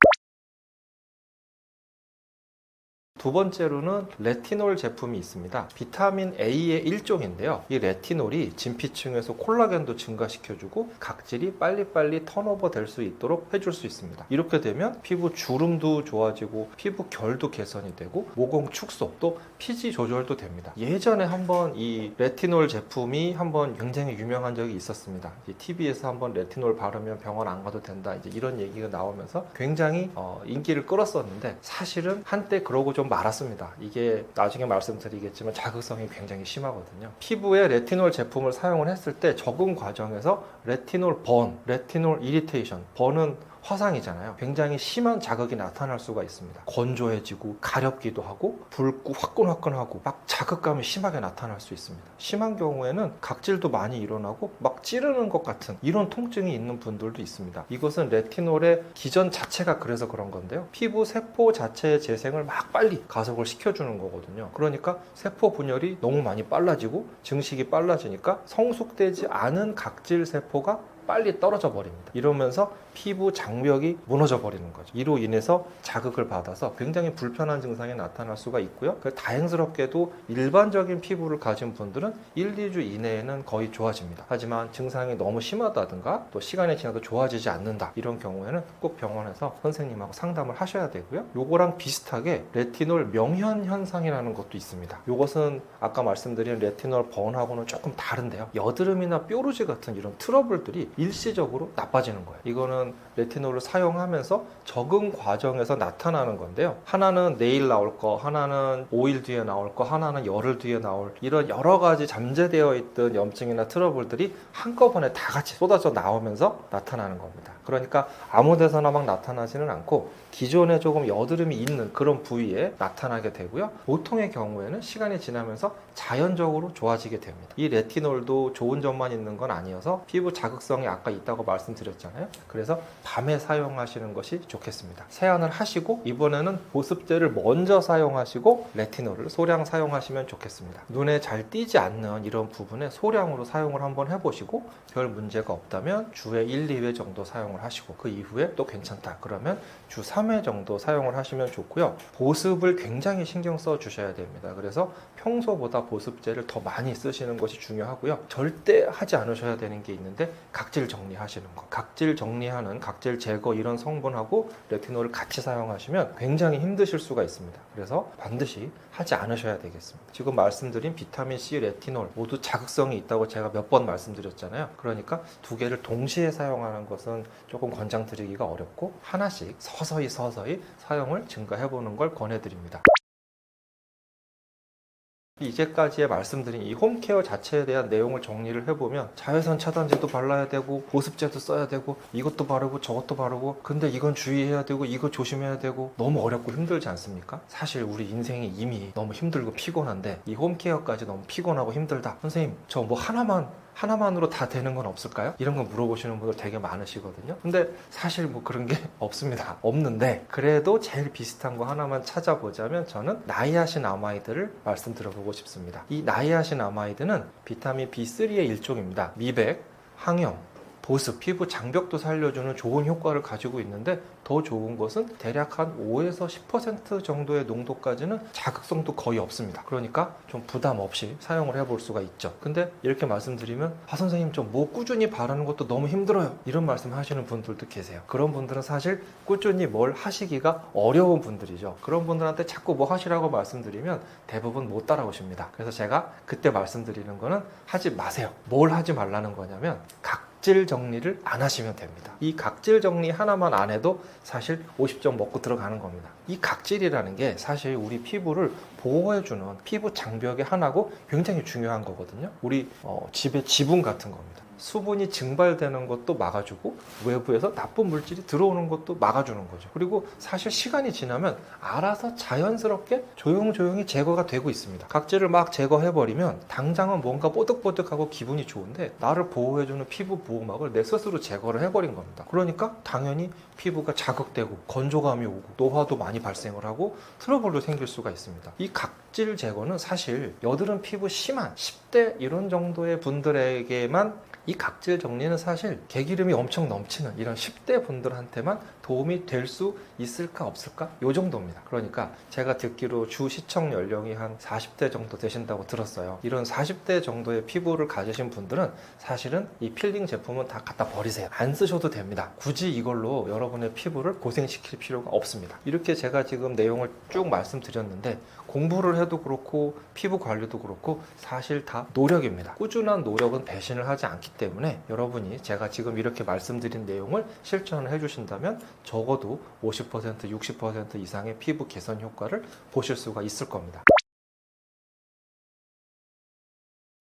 두 번째로는 레티놀 제품이 있습니다. 비타민 A의 일종인데요. 이 레티놀이 진피층에서 콜라겐도 증가시켜주고 각질이 빨리빨리 턴오버 될 수 있도록 해줄 수 있습니다. 이렇게 되면 피부 주름도 좋아지고 피부 결도 개선이 되고 모공 축소 또 피지 조절도 됩니다. 예전에 한번 이 레티놀 제품이 한번 굉장히 유명한 적이 있었습니다. TV에서 한번 레티놀 바르면 병원 안 가도 된다 이런 얘기가 나오면서 굉장히 인기를 끌었었는데 사실은 한때 그러고 좀 말았습니다. 이게 나중에 말씀드리겠지만 자극성이 굉장히 심하거든요. 피부에 레티놀 제품을 사용을 했을 때 적응 과정에서 레티놀 번, 레티놀 이리테이션, 번은 화상이잖아요. 굉장히 심한 자극이 나타날 수가 있습니다. 건조해지고 가렵기도 하고 붉고 화끈화끈하고 막 자극감이 심하게 나타날 수 있습니다. 심한 경우에는 각질도 많이 일어나고 막 찌르는 것 같은 이런 통증이 있는 분들도 있습니다. 이것은 레티놀의 기전 자체가 그래서 그런 건데요. 피부 세포 자체의 재생을 막 빨리 가속을 시켜주는 거거든요. 그러니까 세포 분열이 너무 많이 빨라지고 증식이 빨라지니까 성숙되지 않은 각질 세포가 빨리 떨어져 버립니다. 이러면서 피부 장벽이 무너져 버리는 거죠. 이로 인해서 자극을 받아서 굉장히 불편한 증상이 나타날 수가 있고요. 다행스럽게도 일반적인 피부를 가진 분들은 1, 2주 이내에는 거의 좋아집니다. 하지만 증상이 너무 심하다든가 또 시간이 지나도 좋아지지 않는다, 이런 경우에는 꼭 병원에서 선생님하고 상담을 하셔야 되고요. 요거랑 비슷하게 레티놀 명현 현상이라는 것도 있습니다. 요것은 아까 말씀드린 레티놀 번하고는 조금 다른데요. 여드름이나 뾰루지 같은 이런 트러블들이 일시적으로 나빠지는 거예요. 이거는 레티놀을 사용하면서 적응 과정에서 나타나는 건데요. 하나는 내일 나올 거, 하나는 5일 뒤에 나올 거, 하나는 열흘 뒤에 나올, 이런 여러 가지 잠재되어 있던 염증이나 트러블들이 한꺼번에 다 같이 쏟아져 나오면서 나타나는 겁니다. 그러니까 아무 데서나 막 나타나지는 않고 기존에 조금 여드름이 있는 그런 부위에 나타나게 되고요. 보통의 경우에는 시간이 지나면서 자연적으로 좋아지게 됩니다. 이 레티놀도 좋은 점만 있는 건 아니어서 피부 자극성이 아까 있다고 말씀드렸잖아요. 그래서 밤에 사용하시는 것이 좋겠습니다. 세안을 하시고 이번에는 보습제를 먼저 사용하시고 레티놀을 소량 사용하시면 좋겠습니다. 눈에 잘 띄지 않는 이런 부분에 소량으로 사용을 한번 해보시고 별 문제가 없다면 주에 1, 2회 정도 사용을 하시고 그 이후에 또 괜찮다 그러면 주 3회 정도 사용을 하시면 좋고요. 보습을 굉장히 신경 써 주셔야 됩니다. 그래서 평소보다 보습제를 더 많이 쓰시는 것이 중요하고요. 절대 하지 않으셔야 되는 게 있는데 각질 정리하시는 거. 각질 정리하는 각질 제거 이런 성분하고 레티놀을 같이 사용하시면 굉장히 힘드실 수가 있습니다. 그래서 반드시 하지 않으셔야 되겠습니다. 지금 말씀드린 비타민C, 레티놀 모두 자극성이 있다고 제가 몇 번 말씀드렸잖아요. 그러니까 두 개를 동시에 사용하는 것은 조금 권장드리기가 어렵고 하나씩 서서히 사용을 증가해보는 걸 권해드립니다. 이제까지의 말씀드린 이 홈케어 자체에 대한 내용을 정리를 해보면 자외선 차단제도 발라야 되고 보습제도 써야 되고 이것도 바르고 저것도 바르고 근데 이건 주의해야 되고 이거 조심해야 되고 너무 어렵고 힘들지 않습니까? 사실 우리 인생이 이미 너무 힘들고 피곤한데 이 홈케어까지 너무 피곤하고 힘들다. 선생님 저 뭐 하나만으로 다 되는 건 없을까요? 이런 거 물어보시는 분들 되게 많으시거든요. 근데 사실 뭐 그런 게 없습니다. 없는데 그래도 제일 비슷한 거 하나만 찾아보자면 저는 나이아신 아마이드를 말씀드려보고 싶습니다. 이 나이아신 아마이드는 비타민 B3의 일종입니다. 미백, 항염, 보습, 피부 장벽도 살려주는 좋은 효과를 가지고 있는데 더 좋은 것은 대략 한 5에서 10% 정도의 농도까지는 자극성도 거의 없습니다. 그러니까 좀 부담 없이 사용을 해볼 수가 있죠. 근데 이렇게 말씀드리면 선생님 좀 뭐 꾸준히 바르는 것도 너무 힘들어요, 이런 말씀 하시는 분들도 계세요. 그런 분들은 사실 꾸준히 뭘 하시기가 어려운 분들이죠. 그런 분들한테 자꾸 뭐 하시라고 말씀드리면 대부분 못 따라오십니다. 그래서 제가 그때 말씀드리는 거는 하지 마세요. 뭘 하지 말라는 거냐면 각질 정리를 안 하시면 됩니다. 이 각질 정리 하나만 안 해도 사실 50점 먹고 들어가는 겁니다. 이 각질이라는 게 사실 우리 피부를 보호해주는 피부 장벽의 하나고 굉장히 중요한 거거든요. 우리 집의 지붕 같은 겁니다. 수분이 증발되는 것도 막아주고 외부에서 나쁜 물질이 들어오는 것도 막아주는 거죠. 그리고 사실 시간이 지나면 알아서 자연스럽게 조용조용히 제거가 되고 있습니다. 각질을 막 제거해버리면 당장은 뭔가 뽀득뽀득하고 기분이 좋은데 나를 보호해주는 피부 보호막을 내 스스로 제거를 해버린 겁니다. 그러니까 당연히 피부가 자극되고 건조감이 오고 노화도 많이 발생을 하고 트러블도 생길 수가 있습니다. 이 각질 제거는 사실 여드름 피부 심한 10대 이런 정도의 분들에게만 이 각질 정리는 사실 개기름이 엄청 넘치는 이런 10대 분들한테만 도움이 될 수 있을까 없을까? 요 정도입니다. 그러니까 제가 듣기로 주 시청 연령이 한 40대 정도 되신다고 들었어요. 이런 40대 정도의 피부를 가지신 분들은 사실은 이 필링 제품은 다 갖다 버리세요. 안 쓰셔도 됩니다. 굳이 이걸로 여러분의 피부를 고생시킬 필요가 없습니다. 이렇게 제가 지금 내용을 쭉 말씀드렸는데 공부를 해도 그렇고 피부 관리도 그렇고 사실 다 노력입니다. 꾸준한 노력은 배신을 하지 않기 때문에 여러분이 제가 지금 이렇게 말씀드린 내용을 실천을 해주신다면 적어도 50%, 60% 이상의 피부 개선 효과를 보실 수가 있을 겁니다.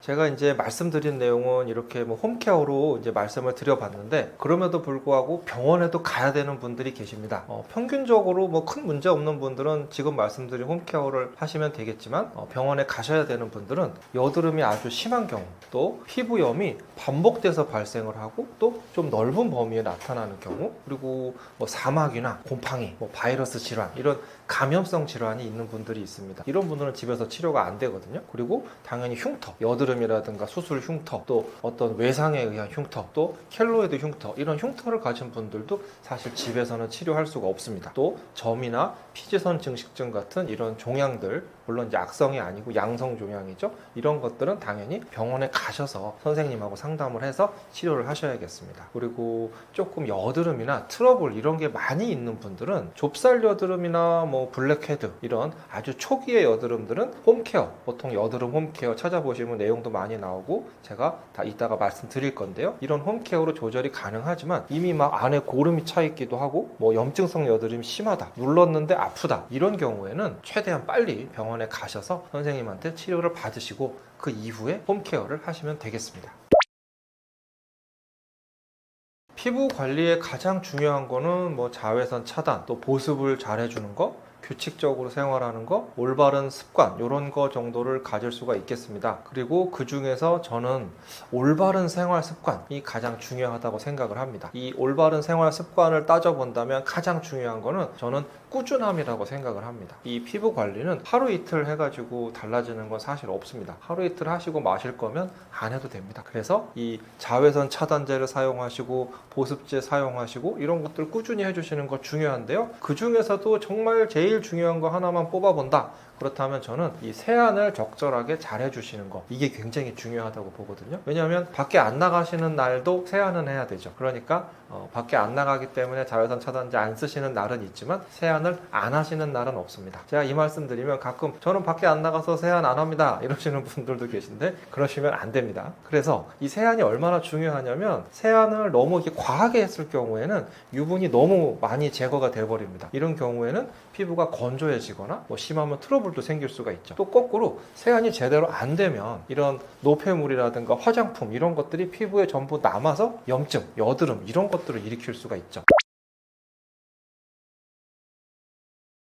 제가 이제 말씀드린 내용은 이렇게 뭐 홈케어로 이제 말씀을 드려봤는데 그럼에도 불구하고 병원에도 가야 되는 분들이 계십니다. 평균적으로 뭐 큰 문제 없는 분들은 지금 말씀드린 홈케어를 하시면 되겠지만 병원에 가셔야 되는 분들은 여드름이 아주 심한 경우 또 피부염이 반복돼서 발생을 하고 또 좀 넓은 범위에 나타나는 경우 그리고 뭐 사막이나 곰팡이, 뭐 바이러스 질환 이런 감염성 질환이 있는 분들이 있습니다. 이런 분들은 집에서 치료가 안 되거든요. 그리고 당연히 흉터, 여드름 여드름이라든가 수술 흉터, 또 어떤 외상에 의한 흉터, 또 켈로이드 흉터, 이런 흉터를 가진 분들도 사실 집에서는 치료할 수가 없습니다. 또 점이나 피지선 증식증 같은 이런 종양들, 물론 이제 악성이 아니고 양성 종양이죠. 이런 것들은 당연히 병원에 가셔서 선생님하고 상담을 해서 치료를 하셔야겠습니다. 그리고 조금 여드름이나 트러블 이런 게 많이 있는 분들은 좁쌀 여드름이나 뭐 블랙헤드 이런 아주 초기의 여드름들은 홈케어, 보통 여드름 홈케어 찾아보시면 내용도 많이 나오고 제가 다 이따가 말씀드릴 건데요. 이런 홈케어로 조절이 가능하지만 이미 막 안에 고름이 차 있기도 하고 뭐 염증성 여드름이 심하다, 눌렀는데 아프다, 이런 경우에는 최대한 빨리 병원에 가셔서 선생님한테 치료를 받으시고 그 이후에 홈케어를 하시면 되겠습니다. 피부 관리에 가장 중요한 거는 뭐 자외선 차단, 또 보습을 잘 해주는 거, 규칙적으로 생활하는 거, 올바른 습관, 이런 거 정도를 가질 수가 있겠습니다. 그리고 그 중에서 저는 올바른 생활 습관이 가장 중요하다고 생각을 합니다. 이 올바른 생활 습관을 따져본다면 가장 중요한 거는 저는 꾸준함이라고 생각을 합니다. 이 피부 관리는 하루 이틀 해가지고 달라지는 건 사실 없습니다. 하루 이틀 하시고 마실 거면 안 해도 됩니다. 그래서 이 자외선 차단제를 사용하시고 보습제 사용하시고 이런 것들 꾸준히 해주시는 거 중요한데요. 그 중에서도 정말 제일 중요한 거 하나만 뽑아본다. 그렇다면 저는 이 세안을 적절하게 잘 해주시는 거, 이게 굉장히 중요하다고 보거든요. 왜냐하면 밖에 안 나가시는 날도 세안은 해야 되죠. 그러니까 밖에 안 나가기 때문에 자외선 차단제 안 쓰시는 날은 있지만 세안을 안 하시는 날은 없습니다. 제가 이 말씀 드리면 가끔 저는 밖에 안 나가서 세안 안 합니다 이러시는 분들도 계신데 그러시면 안 됩니다. 그래서 이 세안이 얼마나 중요하냐면 세안을 너무 이렇게 과하게 했을 경우에는 유분이 너무 많이 제거가 돼버립니다. 이런 경우에는 피부가 건조해지거나 뭐 심하면 트러블도 생길 수가 있죠. 또 거꾸로 세안이 제대로 안 되면 이런 노폐물이라든가 화장품 이런 것들이 피부에 전부 남아서 염증, 여드름 이런 것들을 일으킬 수가 있죠.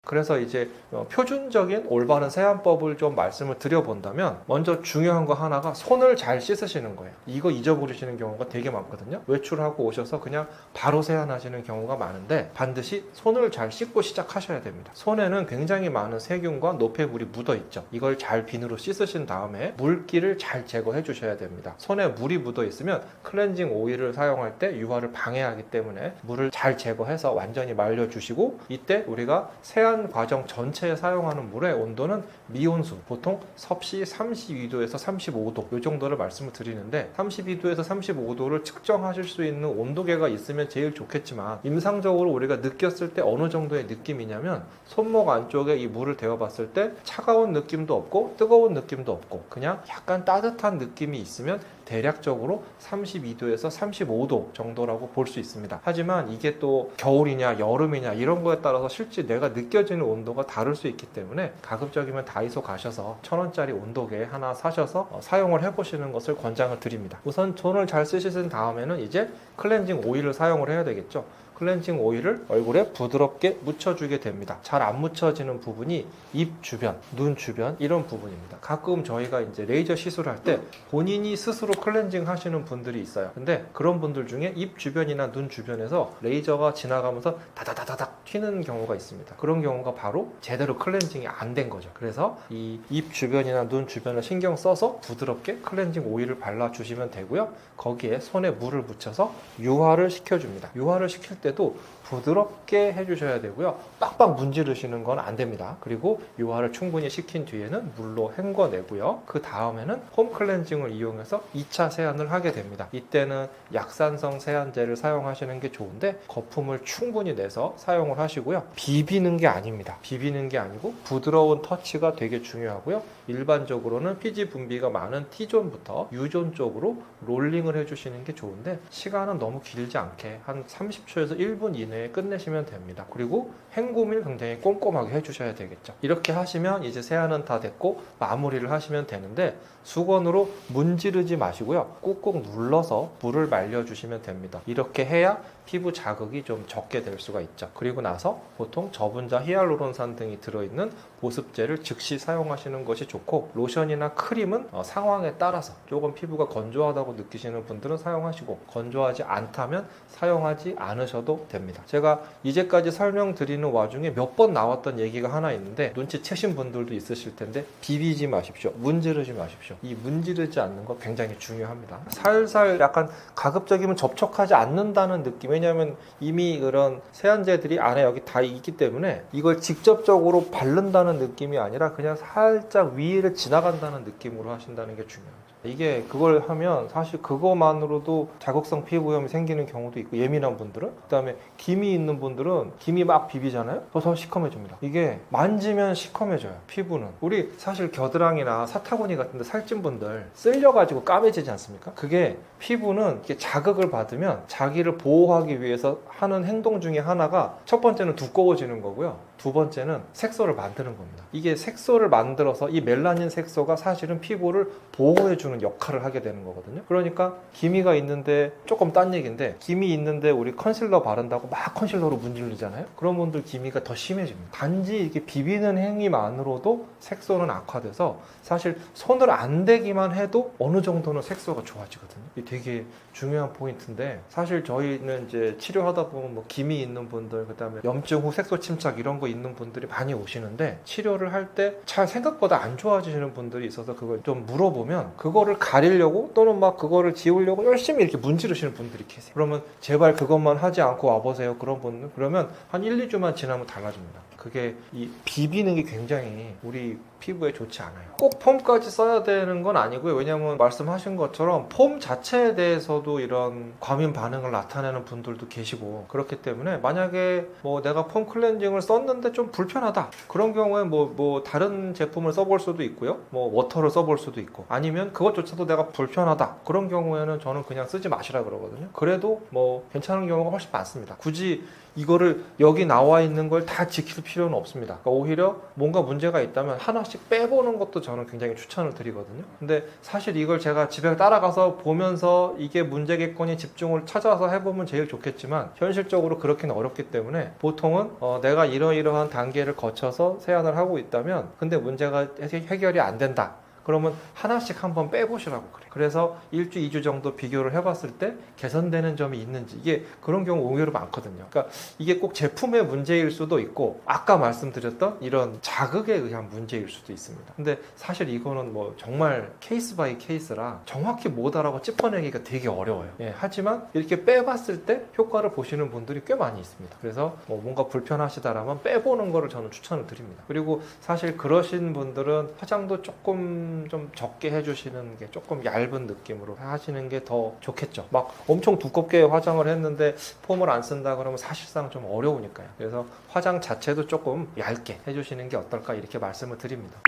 그래서 이제 표준적인 올바른 세안법을 좀 말씀을 드려본다면 먼저 중요한 거 하나가 손을 잘 씻으시는 거예요. 이거 잊어버리시는 경우가 되게 많거든요. 외출하고 오셔서 그냥 바로 세안하시는 경우가 많은데 반드시 손을 잘 씻고 시작하셔야 됩니다. 손에는 굉장히 많은 세균과 노폐물이 묻어 있죠. 이걸 잘 비누로 씻으신 다음에 물기를 잘 제거해 주셔야 됩니다. 손에 물이 묻어 있으면 클렌징 오일을 사용할 때 유화를 방해하기 때문에 물을 잘 제거해서 완전히 말려주시고 이때 우리가 세안 과정 전체에 사용하는 물의 온도는 미온수, 보통 섭씨 32도에서 35도 이 정도를 말씀을 드리는데 32도에서 35도를 측정하실 수 있는 온도계가 있으면 제일 좋겠지만 임상적으로 우리가 느꼈을 때 어느 정도의 느낌이냐면 손목 안쪽에 이 물을 데워봤을 때 차가운 느낌도 없고 뜨거운 느낌도 없고 그냥 약간 따뜻한 느낌이 있으면 대략적으로 32도에서 35도 정도라고 볼 수 있습니다. 하지만 이게 또 겨울이냐 여름이냐 이런 거에 따라서 실제 내가 느껴지는 온도가 다를 수 있기 때문에 가급적이면 다이소 가셔서 1,000원짜리 온도계 하나 사셔서 사용을 해보시는 것을 권장을 드립니다. 우선 손을 잘 쓰신 다음에는 이제 클렌징 오일을 사용을 해야 되겠죠. 클렌징 오일을 얼굴에 부드럽게 묻혀주게 됩니다. 잘 안 묻혀지는 부분이 입 주변, 눈 주변 이런 부분입니다. 가끔 저희가 이제 레이저 시술할 때 본인이 스스로 클렌징 하시는 분들이 있어요. 근데 그런 분들 중에 입 주변이나 눈 주변에서 레이저가 지나가면서 다다다다닥 튀는 경우가 있습니다. 그런 경우가 바로 제대로 클렌징이 안 된 거죠. 그래서 이 입 주변이나 눈 주변을 신경 써서 부드럽게 클렌징 오일을 발라주시면 되고요. 거기에 손에 물을 묻혀서 유화를 시켜줍니다. 유화를 시킬 때도 부드럽게 해주셔야 되고요. 빡빡 문지르시는 건 안 됩니다. 그리고 유화를 충분히 식힌 뒤에는 물로 헹궈내고요. 그 다음에는 홈 클렌징을 이용해서 2차 세안을 하게 됩니다. 이때는 약산성 세안제를 사용하시는 게 좋은데 거품을 충분히 내서 사용을 하시고요. 비비는 게 아닙니다. 비비는 게 아니고 부드러운 터치가 되게 중요하고요. 일반적으로는 피지 분비가 많은 T존부터 U존 쪽으로 롤링을 해주시는 게 좋은데 시간은 너무 길지 않게 한 30초에서 1분 이내에 끝내시면 됩니다. 그리고 헹굼을 굉장히 꼼꼼하게 해주셔야 되겠죠. 이렇게 하시면 이제 세안은 다 됐고 마무리를 하시면 되는데 수건으로 문지르지 마시고요. 꾹꾹 눌러서 물을 말려주시면 됩니다. 이렇게 해야 피부 자극이 좀 적게 될 수가 있죠. 그리고 나서 보통 저분자 히알루론산 등이 들어있는 보습제를 즉시 사용하시는 것이 좋고, 로션이나 크림은 상황에 따라서 조금 피부가 건조하다고 느끼시는 분들은 사용하시고, 건조하지 않다면 사용하지 않으셔도 됩니다. 제가 이제까지 설명드리는 와중에 몇 번 나왔던 얘기가 하나 있는데, 눈치채신 분들도 있으실 텐데, 비비지 마십시오. 문지르지 마십시오. 이 문지르지 않는 거 굉장히 중요합니다. 살살 약간 가급적이면 접촉하지 않는다는 느낌. 왜냐하면 이미 그런 세안제들이 안에 여기 다 있기 때문에 이걸 직접적으로 바른다는 느낌이 아니라 그냥 살짝 위를 지나간다는 느낌으로 하신다는 게 중요하죠. 이게 그걸 하면 사실 그거만으로도 자극성 피부염이 생기는 경우도 있고, 예민한 분들은, 그다음에 기미 있는 분들은 기미 막 비비잖아요. 더 시커매집니다. 이게 만지면 시커매져요. 피부는 우리 사실 겨드랑이나 사타구니 같은 데 살찐 분들 쓸려가지고 까매지지 않습니까? 그게 피부는 이렇게 자극을 받으면 자기를 보호하기 위해서 하는 행동 중에 하나가, 첫 번째는 두꺼워지는 거고요, 두 번째는 색소를 만드는 겁니다. 이게 색소를 만들어서 이 멜라닌 색소가 사실은 피부를 보호해주는 역할을 하게 되는 거거든요. 그러니까 기미가 있는데, 조금 딴 얘기인데, 기미 있는데 우리 컨실러 바른다고 막 컨실러로 문지르잖아요. 그런 분들 기미가 더 심해집니다. 단지 이렇게 비비는 행위만으로도 색소는 악화돼서 사실 손을 안 대기만 해도 어느 정도는 색소가 좋아지거든요. 이게 되게 중요한 포인트인데, 사실 저희는 이제 치료하다 보면 뭐 기미 있는 분들, 그다음에 염증 후 색소 침착 이런 거 있는 분들이 많이 오시는데, 치료를 할 때 잘 생각보다 안 좋아지시는 분들이 있어서 그걸 좀 물어보면 그거를 가리려고, 또는 막 그거를 지우려고 열심히 이렇게 문지르시는 분들이 계세요. 그러면 제발 그것만 하지 않고 와보세요. 그런 분들, 그러면 한 1, 2주만 지나면 달라집니다. 그게 이 비비는 게 굉장히 우리 피부에 좋지 않아요. 꼭 폼까지 써야 되는 건 아니고요. 왜냐하면 말씀하신 것처럼 폼 자체에 대해서도 이런 과민 반응을 나타내는 분들도 계시고, 그렇기 때문에 만약에 뭐 내가 폼 클렌징을 썼는데 좀 불편하다, 그런 경우에 뭐 다른 제품을 써볼 수도 있고요, 뭐 워터를 써볼 수도 있고, 아니면 그것조차도 내가 불편하다, 그런 경우에는 저는 그냥 쓰지 마시라 그러거든요. 그래도 뭐 괜찮은 경우가 훨씬 많습니다. 굳이 이거를 여기 나와 있는 걸 다 지킬 필요는 없습니다. 그러니까 오히려 뭔가 문제가 있다면 하나씩 빼보는 것도 저는 굉장히 추천을 드리거든요. 근데 사실 이걸 제가 집에 따라가서 보면서 이게 문제겠거니 집중을 찾아서 해보면 제일 좋겠지만, 현실적으로 그렇게는 어렵기 때문에 보통은 내가 이러이러한 단계를 거쳐서 세안을 하고 있다면, 근데 문제가 해결이 안 된다, 그러면 하나씩 한번 빼보시라고 그래요. 그래서 1주, 2주 정도 비교를 해봤을 때 개선되는 점이 있는지, 이게 그런 경우 의외로 많거든요. 그러니까 이게 꼭 제품의 문제일 수도 있고, 아까 말씀드렸던 이런 자극에 의한 문제일 수도 있습니다. 근데 사실 이거는 뭐 정말 케이스 바이 케이스라 정확히 뭐다라고 짚어내기가 되게 어려워요. 하지만 이렇게 빼봤을 때 효과를 보시는 분들이 꽤 많이 있습니다. 그래서 뭐 뭔가 불편하시다라면 빼보는 거를 저는 추천을 드립니다. 그리고 사실 그러신 분들은 화장도 조금 좀 적게 해주시는 게, 조금 얇은 느낌으로 하시는 게 더 좋겠죠. 막 엄청 두껍게 화장을 했는데 폼을 안 쓴다 그러면 사실상 좀 어려우니까요. 그래서 화장 자체도 조금 얇게 해주시는 게 어떨까, 이렇게 말씀을 드립니다.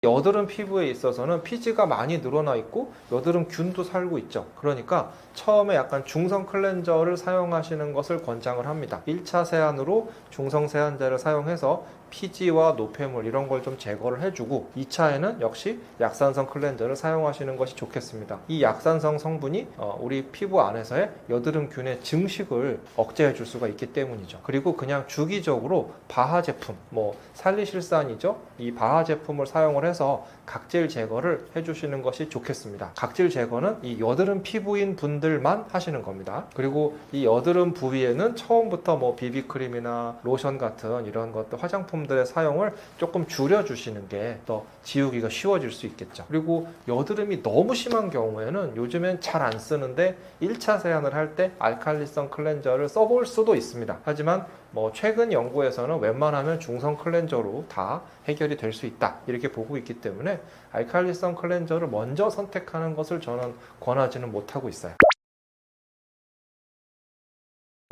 여드름 피부에 있어서는 피지가 많이 늘어나 있고 여드름 균도 살고 있죠. 그러니까 처음에 약간 중성 클렌저를 사용하시는 것을 권장을 합니다. 1차 세안으로 중성 세안제를 사용해서 피지와 노폐물 이런 걸 좀 제거를 해주고, 2차에는 역시 약산성 클렌저를 사용하시는 것이 좋겠습니다. 이 약산성 성분이 우리 피부 안에서의 여드름균의 증식을 억제해 줄 수가 있기 때문이죠. 그리고 그냥 주기적으로 바하 제품, 뭐 살리실산이죠, 이 바하 제품을 사용을 해서 각질 제거를 해주시는 것이 좋겠습니다. 각질 제거는 이 여드름 피부인 분들만 하시는 겁니다. 그리고 이 여드름 부위에는 처음부터 뭐 비비크림이나 로션 같은 이런 것들, 화장품들의 사용을 조금 줄여주시는 게 더 지우기가 쉬워질 수 있겠죠. 그리고 여드름이 너무 심한 경우에는 요즘엔 잘 안 쓰는데 1차 세안을 할 때 알칼리성 클렌저를 써볼 수도 있습니다. 하지만 뭐 최근 연구에서는 웬만하면 중성 클렌저로 다 해결이 될 수 있다, 이렇게 보고 있기 때문에 알칼리성 클렌저를 먼저 선택하는 것을 저는 권하지는 못하고 있어요.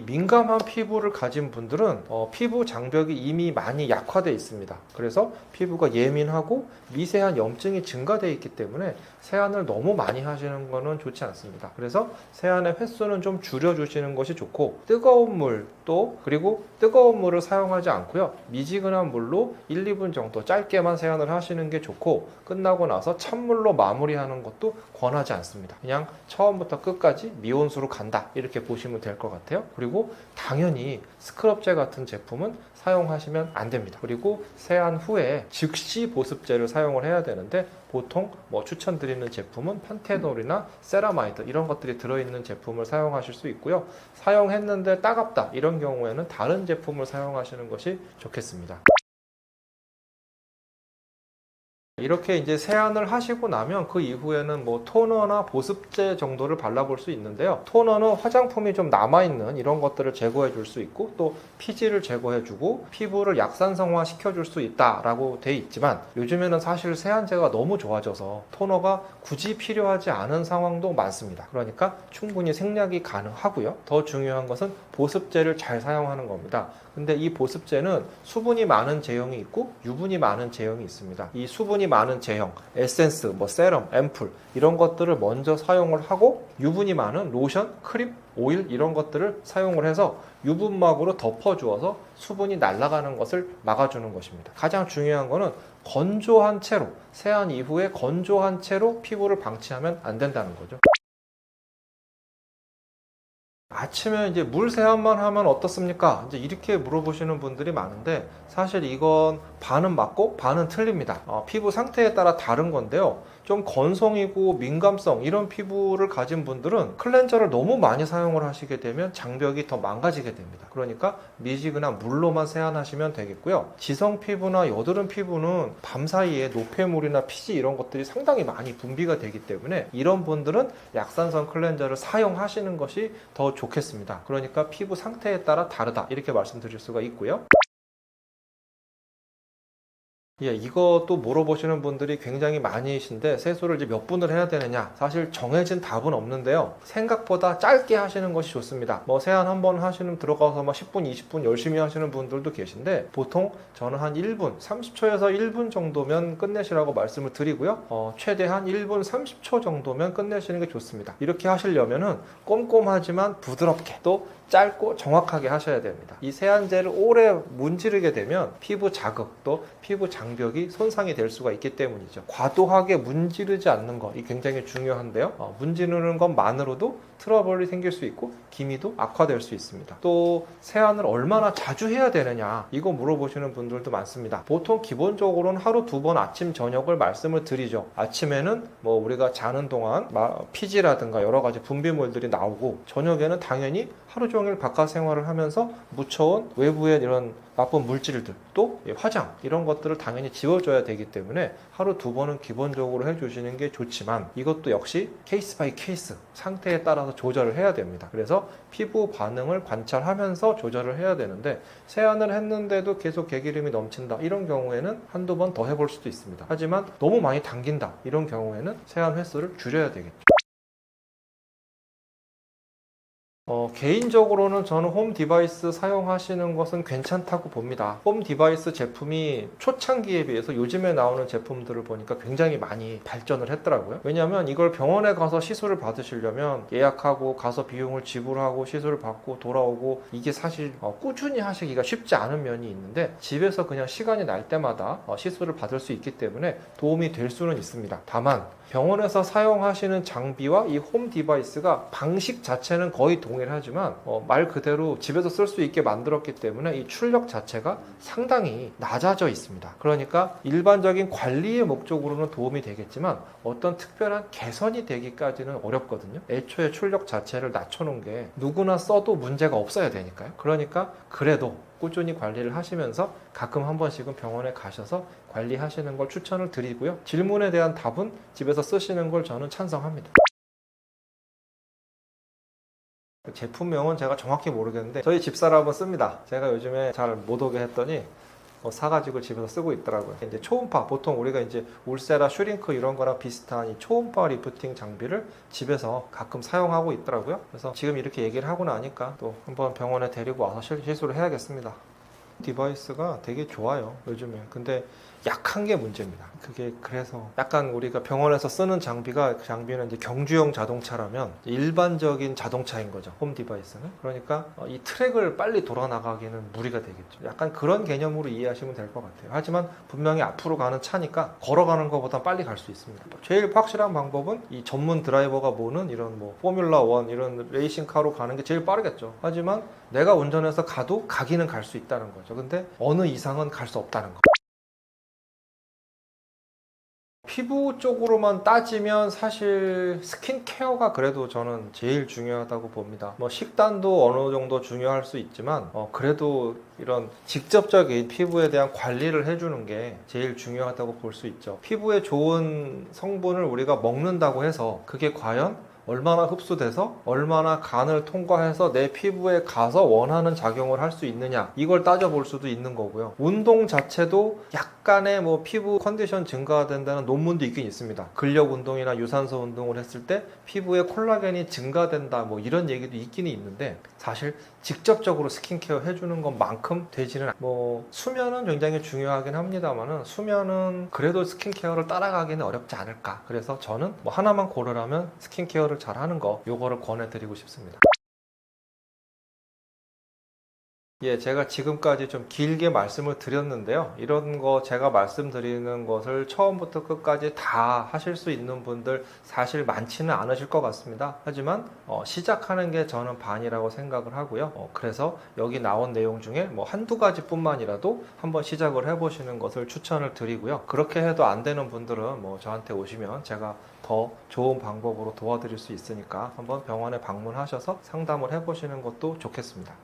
민감한 피부를 가진 분들은 피부 장벽이 이미 많이 약화되어 있습니다. 그래서 피부가 예민하고 미세한 염증이 증가되어 있기 때문에 세안을 너무 많이 하시는 것은 좋지 않습니다. 그래서 세안의 횟수는 좀 줄여주시는 것이 좋고, 뜨거운 물 또 그리고 뜨거운 물을 사용하지 않고요, 미지근한 물로 1, 2분 정도 짧게만 세안을 하시는 게 좋고, 끝나고 나서 찬물로 마무리하는 것도 권하지 않습니다. 그냥 처음부터 끝까지 미온수로 간다 이렇게 보시면 될 것 같아요. 그리고 당연히 스크럽젤 같은 제품은 사용하시면 안 됩니다. 그리고 세안 후에 즉시 보습제를 사용을 해야 되는데, 보통 추천드리는 제품은 판테놀이나 세라마이드 이런 것들이 들어있는 제품을 사용하실 수 있고요. 사용했는데 따갑다 이런 경우에는 다른 제품을 사용하시는 것이 좋겠습니다. 이렇게 이제 세안을 하시고 나면 그 이후에는 토너나 보습제 정도를 발라볼 수 있는데요. 토너는 화장품이 좀 남아있는 이런 것들을 제거해 줄 수 있고, 또 피지를 제거해 주고 피부를 약산성화 시켜줄 수 있다라고 돼 있지만, 요즘에는 사실 세안제가 너무 좋아져서 토너가 굳이 필요하지 않은 상황도 많습니다. 그러니까 충분히 생략이 가능하고요. 더 중요한 것은 보습제를 잘 사용하는 겁니다. 근데 이 보습제는 수분이 많은 제형이 있고 유분이 많은 제형이 있습니다. 이 수분이 많은 제형, 에센스, 세럼, 앰플 이런 것들을 먼저 사용을 하고, 유분이 많은 로션, 크림, 오일 이런 것들을 사용을 해서 유분막으로 덮어주어서 수분이 날아가는 것을 막아주는 것입니다. 가장 중요한 거는 건조한 채로, 세안 이후에 건조한 채로 피부를 방치하면 안 된다는 거죠. 아침에 이제 물 세안만 하면 어떻습니까? 이제 이렇게 물어보시는 분들이 많은데, 사실 이건 반은 맞고 반은 틀립니다. 피부 상태에 따라 다른 건데요. 좀 건성이고 민감성 이런 피부를 가진 분들은 클렌저를 너무 많이 사용을 하시게 되면 장벽이 더 망가지게 됩니다. 그러니까 미지근한 물로만 세안하시면 되겠고요. 지성 피부나 여드름 피부는 밤사이에 노폐물이나 피지 이런 것들이 상당히 많이 분비가 되기 때문에 이런 분들은 약산성 클렌저를 사용하시는 것이 더 좋겠습니다. 그러니까 피부 상태에 따라 다르다 이렇게 말씀드릴 수가 있고요. 이것도 물어보시는 분들이 굉장히 많으신데, 세수를 이제 몇 분을 해야 되느냐, 사실 정해진 답은 없는데요. 생각보다 짧게 하시는 것이 좋습니다. 세안 한 번 하시는 들어가서 10분, 20분 열심히 하시는 분들도 계신데, 보통 저는 한 1분, 30초에서 1분 정도면 끝내시라고 말씀을 드리고요. 최대한 1분 30초 정도면 끝내시는 게 좋습니다. 이렇게 하시려면은 꼼꼼하지만 부드럽게, 또 짧고 정확하게 하셔야 됩니다. 이 세안제를 오래 문지르게 되면 피부 자극, 또 피부 장벽이 손상이 될 수가 있기 때문이죠. 과도하게 문지르지 않는 거, 이 굉장히 중요한데요. 문지르는 것만으로도 트러블이 생길 수 있고 기미도 악화될 수 있습니다. 또 세안을 얼마나 자주 해야 되느냐, 이거 물어보시는 분들도 많습니다. 보통 기본적으로는 하루 2번 아침 저녁을 말씀을 드리죠. 아침에는 우리가 자는 동안 피지라든가 여러 가지 분비물들이 나오고, 저녁에는 당연히 하루 종일 바깥 생활을 하면서 묻혀온 외부의 이런 나쁜 물질들, 또 화장 이런 것들을 당연히 지워줘야 되기 때문에 하루 2번은 기본적으로 해주시는 게 좋지만, 이것도 역시 케이스 바이 케이스 상태에 따라서 조절을 해야 됩니다. 그래서 피부 반응을 관찰하면서 조절을 해야 되는데, 세안을 했는데도 계속 개기름이 넘친다 이런 경우에는 한두 번 더 해볼 수도 있습니다. 하지만 너무 많이 당긴다 이런 경우에는 세안 횟수를 줄여야 되겠죠. 개인적으로는 저는 홈 디바이스 사용하시는 것은 괜찮다고 봅니다. 홈 디바이스 제품이 초창기에 비해서 요즘에 나오는 제품들을 보니까 굉장히 많이 발전을 했더라고요. 왜냐하면 이걸 병원에 가서 시술을 받으시려면 예약하고 가서 비용을 지불하고 시술을 받고 돌아오고, 이게 사실 꾸준히 하시기가 쉽지 않은 면이 있는데, 집에서 그냥 시간이 날 때마다 시술을 받을 수 있기 때문에 도움이 될 수는 있습니다. 다만 병원에서 사용하시는 장비와 이 홈 디바이스가 방식 자체는 거의 동일하지만 말 그대로 집에서 쓸 수 있게 만들었기 때문에 이 출력 자체가 상당히 낮아져 있습니다. 그러니까 일반적인 관리의 목적으로는 도움이 되겠지만 어떤 특별한 개선이 되기까지는 어렵거든요. 애초에 출력 자체를 낮춰놓은 게 누구나 써도 문제가 없어야 되니까요. 그러니까 그래도 꾸준히 관리를 하시면서 가끔 한 번씩은 병원에 가셔서 관리하시는 걸 추천을 드리고요. 질문에 대한 답은 집에서 쓰시는 걸 저는 찬성합니다. 제품명은 제가 정확히 모르겠는데 저희 집사람은 씁니다. 제가 요즘에 잘 못 오게 했더니 사가지고 집에서 쓰고 있더라고요. 이제 초음파, 보통 우리가 이제 울세라 슈링크 이런 거랑 비슷한 이 초음파 리프팅 장비를 집에서 가끔 사용하고 있더라고요. 그래서 지금 이렇게 얘기를 하고 나니까 또 한번 병원에 데리고 와서 실수를 해야겠습니다. 디바이스가 되게 좋아요, 요즘에. 근데 약한 게 문제입니다. 그게 그래서 약간 우리가 병원에서 쓰는 장비가, 그 장비는 이제 경주용 자동차라면 일반적인 자동차인 거죠, 홈 디바이스는. 그러니까 이 트랙을 빨리 돌아 나가기는 무리가 되겠죠. 약간 그런 개념으로 이해하시면 될 것 같아요. 하지만 분명히 앞으로 가는 차니까 걸어가는 것보다 빨리 갈 수 있습니다. 제일 확실한 방법은 이 전문 드라이버가 모는 이런 뭐 포뮬러 1 이런 레이싱카로 가는 게 제일 빠르겠죠. 하지만 내가 운전해서 가도 가기는 갈 수 있다는 거죠. 근데 어느 이상은 갈 수 없다는 거. 피부 쪽으로만 따지면 사실 스킨케어가 그래도 저는 제일 중요하다고 봅니다. 뭐 식단도 어느 정도 중요할 수 있지만 그래도 이런 직접적인 피부에 대한 관리를 해주는 게 제일 중요하다고 볼 수 있죠. 피부에 좋은 성분을 우리가 먹는다고 해서 그게 과연 얼마나 흡수돼서 얼마나 간을 통과해서 내 피부에 가서 원하는 작용을 할 수 있느냐, 이걸 따져볼 수도 있는 거고요. 운동 자체도 약간의 뭐 피부 컨디션 증가가 된다는 논문도 있긴 있습니다. 근력 운동이나 유산소 운동을 했을 때 피부에 콜라겐이 증가된다, 뭐 이런 얘기도 있긴 있는데, 사실 직접적으로 스킨케어 해주는 것만큼 되지는 뭐 수면은 굉장히 중요하긴 합니다만은 수면은 그래도 스킨케어를 따라가기는 어렵지 않을까. 그래서 저는 뭐 하나만 고르라면 스킨케어를 잘 하는 거, 요거를 권해드리고 싶습니다. 예, 제가 지금까지 좀 길게 말씀을 드렸는데요. 이런 거 제가 말씀드리는 것을 처음부터 끝까지 다 하실 수 있는 분들 사실 많지는 않으실 것 같습니다. 하지만 시작하는 게 저는 반이라고 생각을 하고요. 그래서 여기 나온 내용 중에 뭐 한두 가지뿐만이라도 한번 시작을 해보시는 것을 추천을 드리고요. 그렇게 해도 안 되는 분들은 뭐 저한테 오시면 제가 더 좋은 방법으로 도와드릴 수 있으니까 한번 병원에 방문하셔서 상담을 해보시는 것도 좋겠습니다.